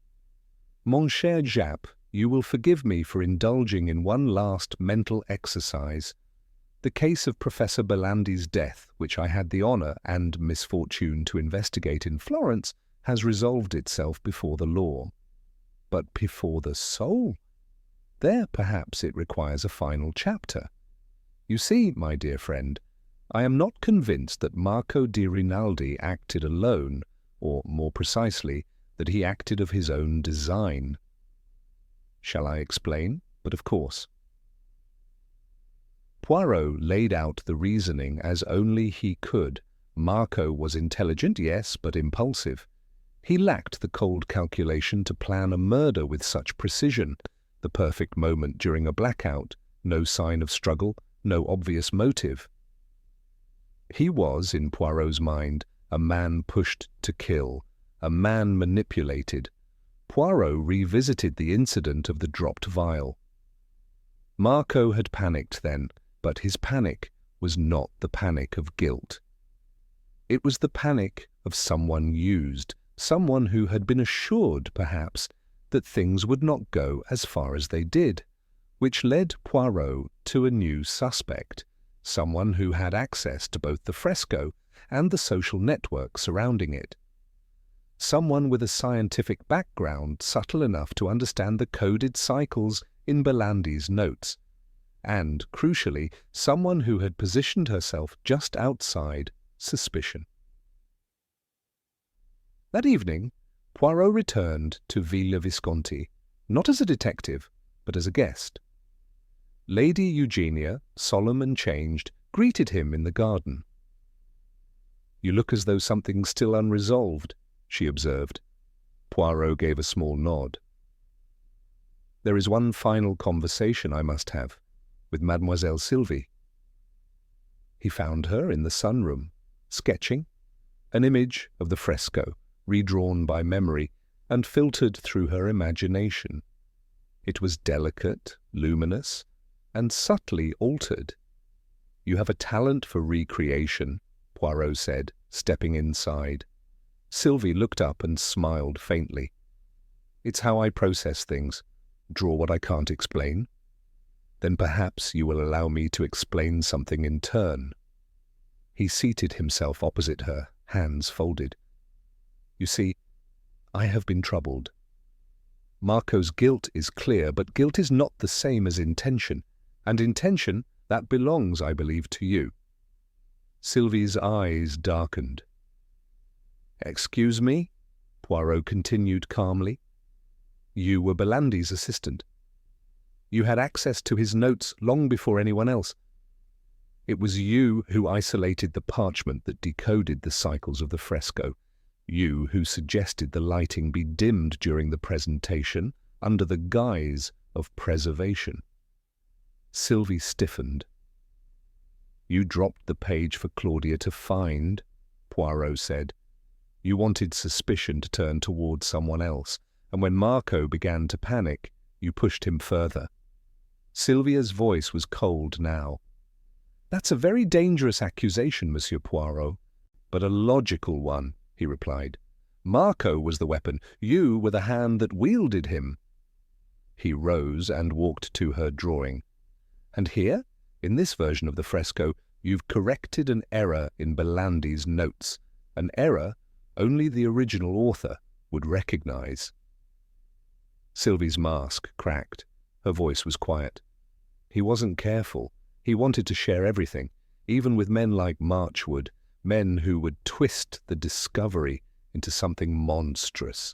"Mon cher Japp, you will forgive me for indulging in one last mental exercise. The case of Professor Belandi's death, which I had the honour and misfortune to investigate in Florence, has resolved itself before the law. But before the soul? There, perhaps, it requires a final chapter. You see, my dear friend, I am not convinced that Marco di Rinaldi acted alone, or, more precisely, that he acted of his own design. Shall I explain? But of course." Poirot laid out the reasoning as only he could. Marco was intelligent, yes, but impulsive. He lacked the cold calculation to plan a murder with such precision, the perfect moment during a blackout, no sign of struggle, no obvious motive. He was, in Poirot's mind, a man pushed to kill, a man manipulated. Poirot revisited the incident of the dropped vial. Marco had panicked then, but his panic was not the panic of guilt. It was the panic of someone used, someone who had been assured, perhaps, that things would not go as far as they did, which led Poirot to a new suspect, someone who had access to both the fresco and the social network surrounding it. Someone with a scientific background subtle enough to understand the coded cycles in Belandi's notes, and, crucially, someone who had positioned herself just outside suspicion. That evening, Poirot returned to Villa Visconti, not as a detective, but as a guest. Lady Eugenia, solemn and changed, greeted him in the garden. "You look as though something's still unresolved," she observed. Poirot gave a small nod. "There is one final conversation I must have, with Mademoiselle Sylvie." He found her in the sunroom, sketching, an image of the fresco, redrawn by memory and filtered through her imagination. It was delicate, luminous, and subtly altered. "You have a talent for recreation," Poirot said, stepping inside. Sylvie looked up and smiled faintly. "It's how I process things, draw what I can't explain. Then perhaps you will allow me to explain something in turn." He seated himself opposite her, hands folded. "You see, I have been troubled. Marco's guilt is clear, but guilt is not the same as intention, and intention, that belongs, I believe, to you." Sylvie's eyes darkened. "Excuse me?" Poirot continued calmly. "You were Belandi's assistant. You had access to his notes long before anyone else. It was you who isolated the parchment that decoded the cycles of the fresco. You who suggested the lighting be dimmed during the presentation under the guise of preservation. Sylvie stiffened. You dropped the page for Claudia to find, Poirot said. You wanted suspicion to turn towards someone else, and when Marco began to panic, you pushed him further. Sylvia's voice was cold now. That's a very dangerous accusation, Monsieur Poirot, but a logical one, he replied. Marco was the weapon. You were the hand that wielded him. He rose and walked to her drawing. And here, in this version of the fresco, you've corrected an error in Belandi's notes, an error only the original author would recognize. Sylvie's mask cracked. Her voice was quiet. He wasn't careful. He wanted to share everything, even with men like Marchwood, men who would twist the discovery into something monstrous.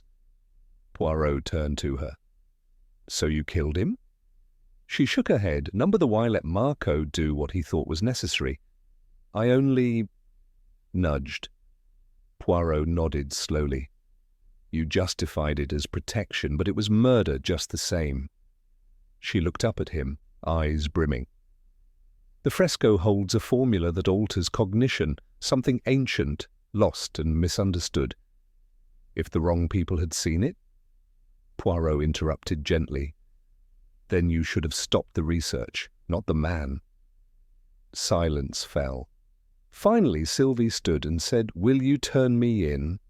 Poirot turned to her. So you killed him? She shook her head, none the while let Marco do what he thought was necessary. I only nudged. Poirot nodded slowly. You justified it as protection, but it was murder just the same. She looked up at him, eyes brimming. The fresco holds a formula that alters cognition, something ancient, lost and misunderstood. If the wrong people had seen it? Poirot interrupted gently. Then you should have stopped the research, not the man. Silence fell. Finally Sylvie stood and said, Will you turn me in?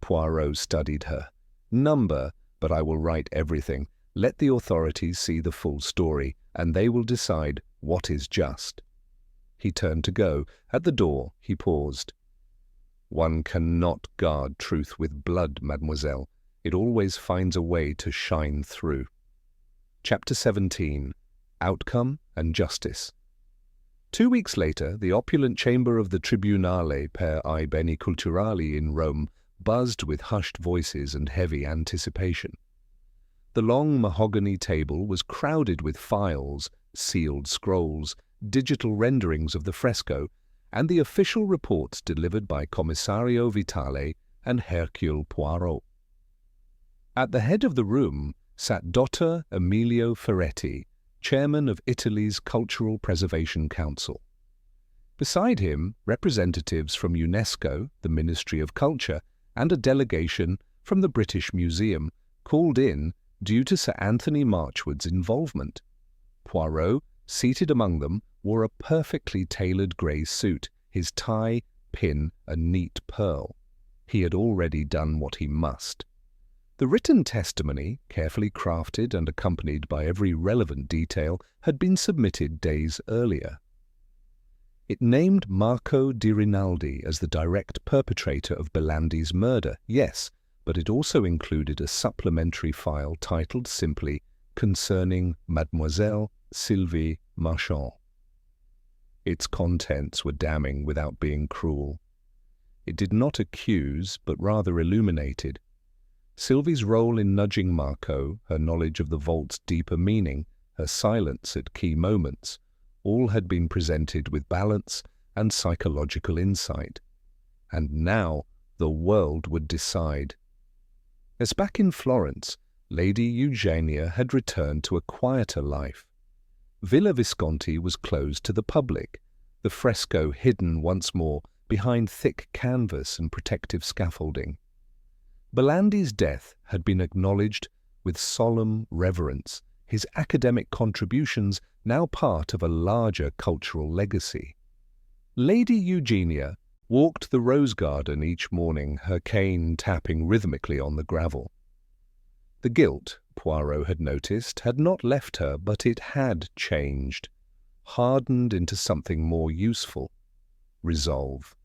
Poirot studied her. Number, but I will write everything. Let the authorities see the full story, and they will decide what is just. He turned to go. At the door, he paused. One cannot guard truth with blood, mademoiselle. It always finds a way to shine through. Chapter 17. Outcome and Justice. 2 weeks later, the opulent chamber of the Tribunale per I Beni Culturali in Rome buzzed with hushed voices and heavy anticipation. The long mahogany table was crowded with files, sealed scrolls, digital renderings of the fresco, and the official reports delivered by Commissario Vitale and Hercule Poirot. At the head of the room sat Dr. Emilio Ferretti, chairman of Italy's Cultural Preservation Council. Beside him, representatives from UNESCO, the Ministry of Culture, and a delegation from the British Museum, called in due to Sir Anthony Marchwood's involvement. Poirot, seated among them, wore a perfectly tailored grey suit, his tie, pin, a neat pearl. He had already done what he must. The written testimony, carefully crafted and accompanied by every relevant detail, had been submitted days earlier. It named Marco di Rinaldi as the direct perpetrator of Belandi's murder, yes, but it also included a supplementary file titled simply Concerning Mademoiselle Sylvie Marchand. Its contents were damning without being cruel. It did not accuse, but rather illuminated. Sylvie's role in nudging Marco, her knowledge of the vault's deeper meaning, her silence at key moments, all had been presented with balance and psychological insight. And now the world would decide. As back in Florence, Lady Eugenia had returned to a quieter life. Villa Visconti was closed to the public, the fresco hidden once more behind thick canvas and protective scaffolding. Belandi's death had been acknowledged with solemn reverence, his academic contributions now part of a larger cultural legacy. Lady Eugenia walked the rose garden each morning, her cane tapping rhythmically on the gravel. The guilt, Poirot had noticed, had not left her, but it had changed, hardened into something more useful: resolve.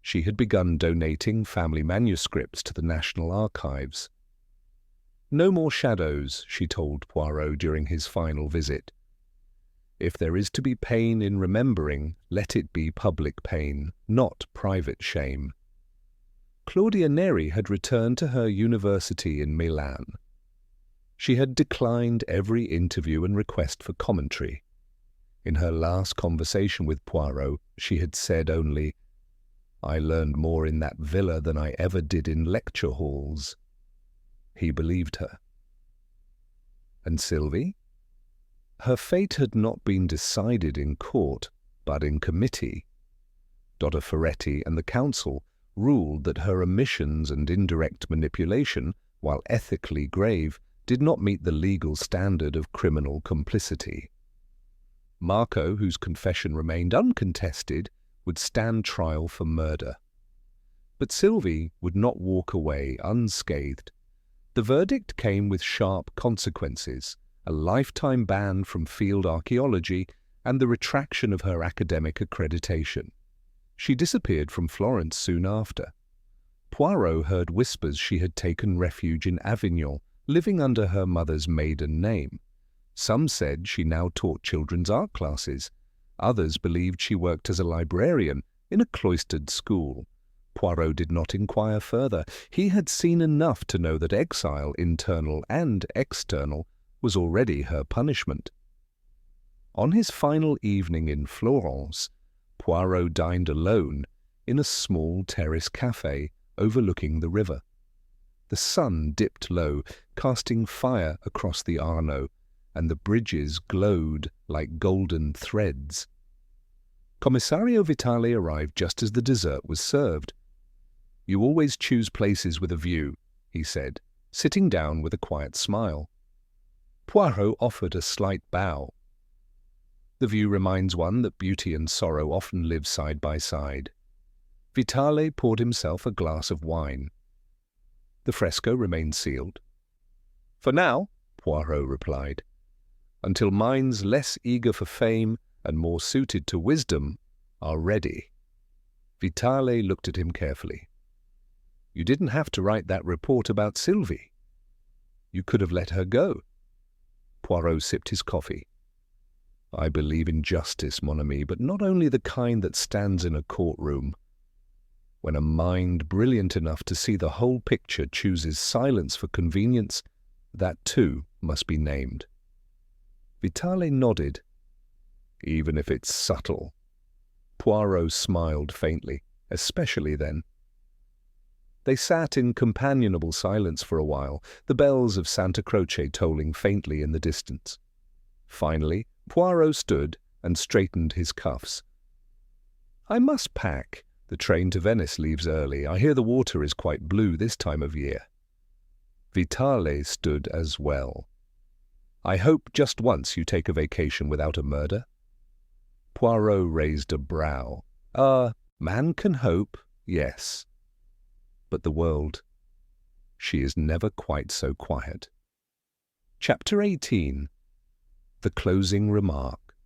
She had begun donating family manuscripts to the National Archives. No more shadows, she told Poirot during his final visit. If there is to be pain in remembering, let it be public pain, not private shame. Claudia Neri had returned to her university in Milan. She had declined every interview and request for commentary. In her last conversation with Poirot, she had said only, "I learned more in that villa than I ever did in lecture halls." He believed her. And Sylvie? Her fate had not been decided in court, but in committee. Dr. Ferretti and the council ruled that her omissions and indirect manipulation, while ethically grave, did not meet the legal standard of criminal complicity. Marco, whose confession remained uncontested, would stand trial for murder. But Sylvie would not walk away unscathed. The verdict came with sharp consequences, a lifetime ban from field archaeology and the retraction of her academic accreditation. She disappeared from Florence soon after. Poirot heard whispers she had taken refuge in Avignon, living under her mother's maiden name. Some said she now taught children's art classes. Others believed she worked as a librarian in a cloistered school. Poirot did not inquire further. He had seen enough to know that exile, internal and external, was already her punishment. On his final evening in Florence, Poirot dined alone in a small terrace cafe overlooking the river. The sun dipped low, casting fire across the Arno, and the bridges glowed like golden threads. Commissario Vitale arrived just as the dessert was served. "You always choose places with a view," he said, sitting down with a quiet smile. Poirot offered a slight bow. "The view reminds one that beauty and sorrow often live side by side." Vitale poured himself a glass of wine. The fresco remained sealed. "For now," Poirot replied, "until minds less eager for fame and more suited to wisdom are ready." Vitale looked at him carefully. "You didn't have to write that report about Sylvie. You could have let her go." Poirot sipped his coffee. "I believe in justice, mon ami, but not only the kind that stands in a courtroom. When a mind brilliant enough to see the whole picture chooses silence for convenience, that too must be named." Vitale nodded. "Even if it's subtle." Poirot smiled faintly, especially then. They sat in companionable silence for a while, the bells of Santa Croce tolling faintly in the distance. Finally, Poirot stood and straightened his cuffs. "I must pack. The train to Venice leaves early. I hear the water is quite blue this time of year." Vitale stood as well. "I hope just once you take a vacation without a murder." Poirot raised a brow. Man can hope, yes. But the world, she is never quite so quiet." Chapter 18. The Closing Remark.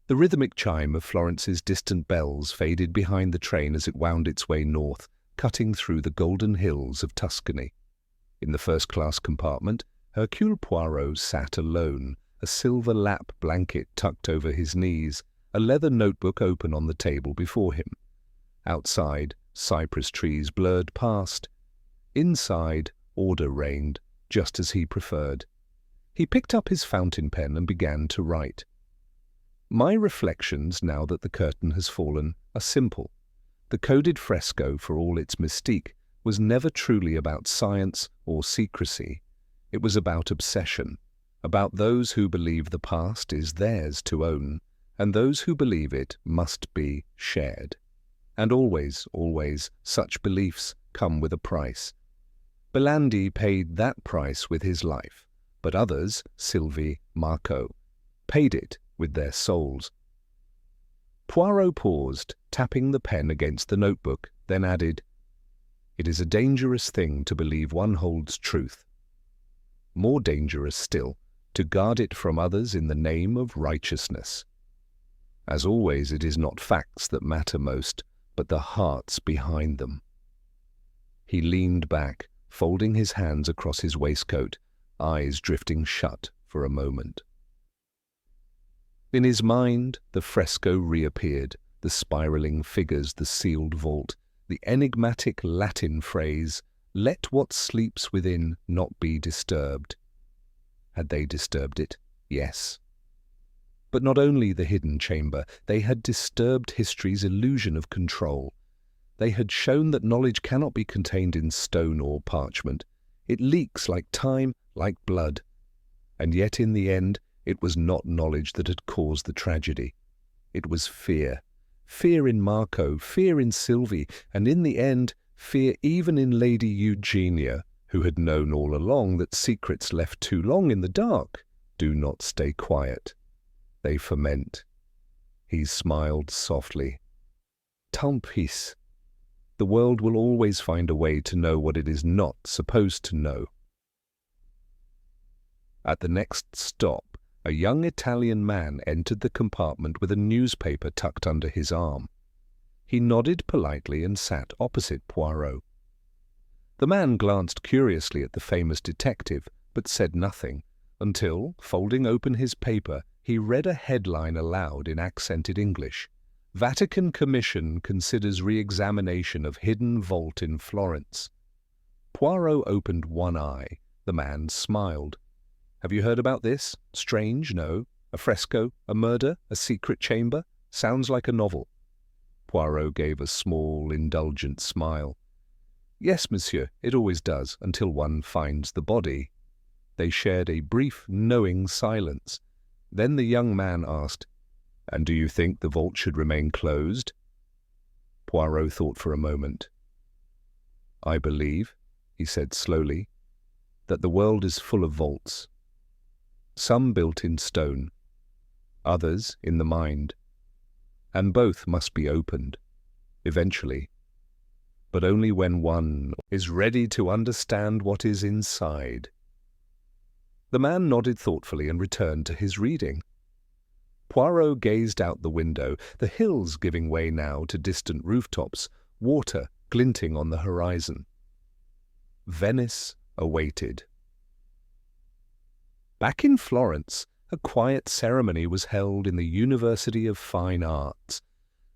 The rhythmic chime of Florence's distant bells faded behind the train as it wound its way north, cutting through the golden hills of Tuscany. In the first-class compartment, Hercule Poirot sat alone, a silver lap blanket tucked over his knees, a leather notebook open on the table before him. Outside, cypress trees blurred past. Inside, order reigned, just as he preferred. He picked up his fountain pen and began to write. "My reflections, now that the curtain has fallen, are simple. The coded fresco, for all its mystique, was never truly about science or secrecy. It was about obsession, about those who believe the past is theirs to own, and those who believe it must be shared. And always, always, such beliefs come with a price. Belandi paid that price with his life, but others, Sylvie, Marco, paid it with their souls." Poirot paused, tapping the pen against the notebook, then added, "It is a dangerous thing to believe one holds truth. More dangerous still, to guard it from others in the name of righteousness. As always, it is not facts that matter most, but the hearts behind them." He leaned back, folding his hands across his waistcoat, eyes drifting shut for a moment. In his mind, the fresco reappeared, the spiraling figures, the sealed vault, the enigmatic Latin phrase, "Let what sleeps within not be disturbed." Had they disturbed it? Yes. But not only the hidden chamber, they had disturbed history's illusion of control. They had shown that knowledge cannot be contained in stone or parchment. It leaks like time, like blood. And yet in the end, it was not knowledge that had caused the tragedy. It was fear. Fear in Marco, fear in Sylvie, and in the end, fear even in Lady Eugenia, who had known all along that secrets left too long in the dark do not stay quiet. They ferment. He smiled softly. Tant pis. The world will always find a way to know what it is not supposed to know. At the next stop, a young Italian man entered the compartment with a newspaper tucked under his arm. He nodded politely and sat opposite Poirot. The man glanced curiously at the famous detective, but said nothing, until, folding open his paper, he read a headline aloud in accented English. Vatican Commission considers re-examination of hidden vault in Florence. Poirot opened one eye. The man smiled. Have you heard about this? Strange, no? A fresco, a murder, a secret chamber? Sounds like a novel. Poirot gave a small, indulgent smile. Yes, monsieur, it always does, until one finds the body. They shared a brief, knowing silence. Then the young man asked, And do you think the vault should remain closed? Poirot thought for a moment. I believe, he said slowly, that the world is full of vaults. Some built in stone, others in the mind, and both must be opened, eventually, but only when one is ready to understand what is inside. The man nodded thoughtfully and returned to his reading. Poirot gazed out the window, the hills giving way now to distant rooftops, water glinting on the horizon. Venice awaited. Back in Florence, a quiet ceremony was held in the University of Fine Arts.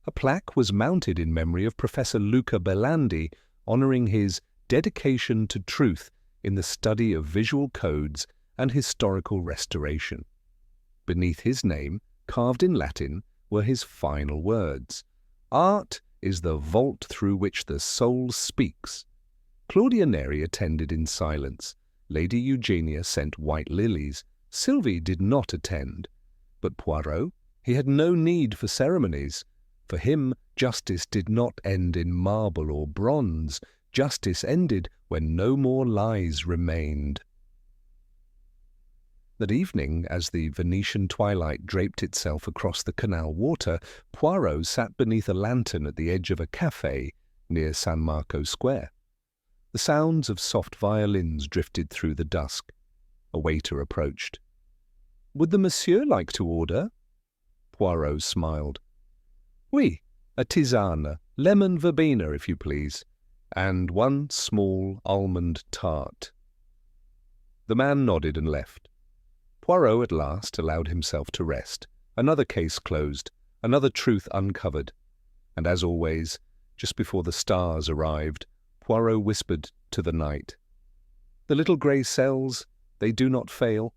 A plaque was mounted in memory of Professor Luca Belandi, honoring his dedication to truth in the study of visual codes and historical restoration. Beneath his name, carved in Latin, were his final words. Art is the vault through which the soul speaks. Claudia Neri attended in silence. Lady Eugenia sent white lilies. Sylvie did not attend. But Poirot, he had no need for ceremonies. For him, justice did not end in marble or bronze. Justice ended when no more lies remained. That evening, as the Venetian twilight draped itself across the canal water, Poirot sat beneath a lantern at the edge of a café near San Marco Square. The sounds of soft violins drifted through the dusk. A waiter approached. Would the monsieur like to order? Poirot smiled. Oui, a tisane, lemon verbena, if you please, and one small almond tart. The man nodded and left. Poirot at last allowed himself to rest. Another case closed, another truth uncovered. And as always, just before the stars arrived, Poirot whispered to the night, The little grey cells, they do not fail.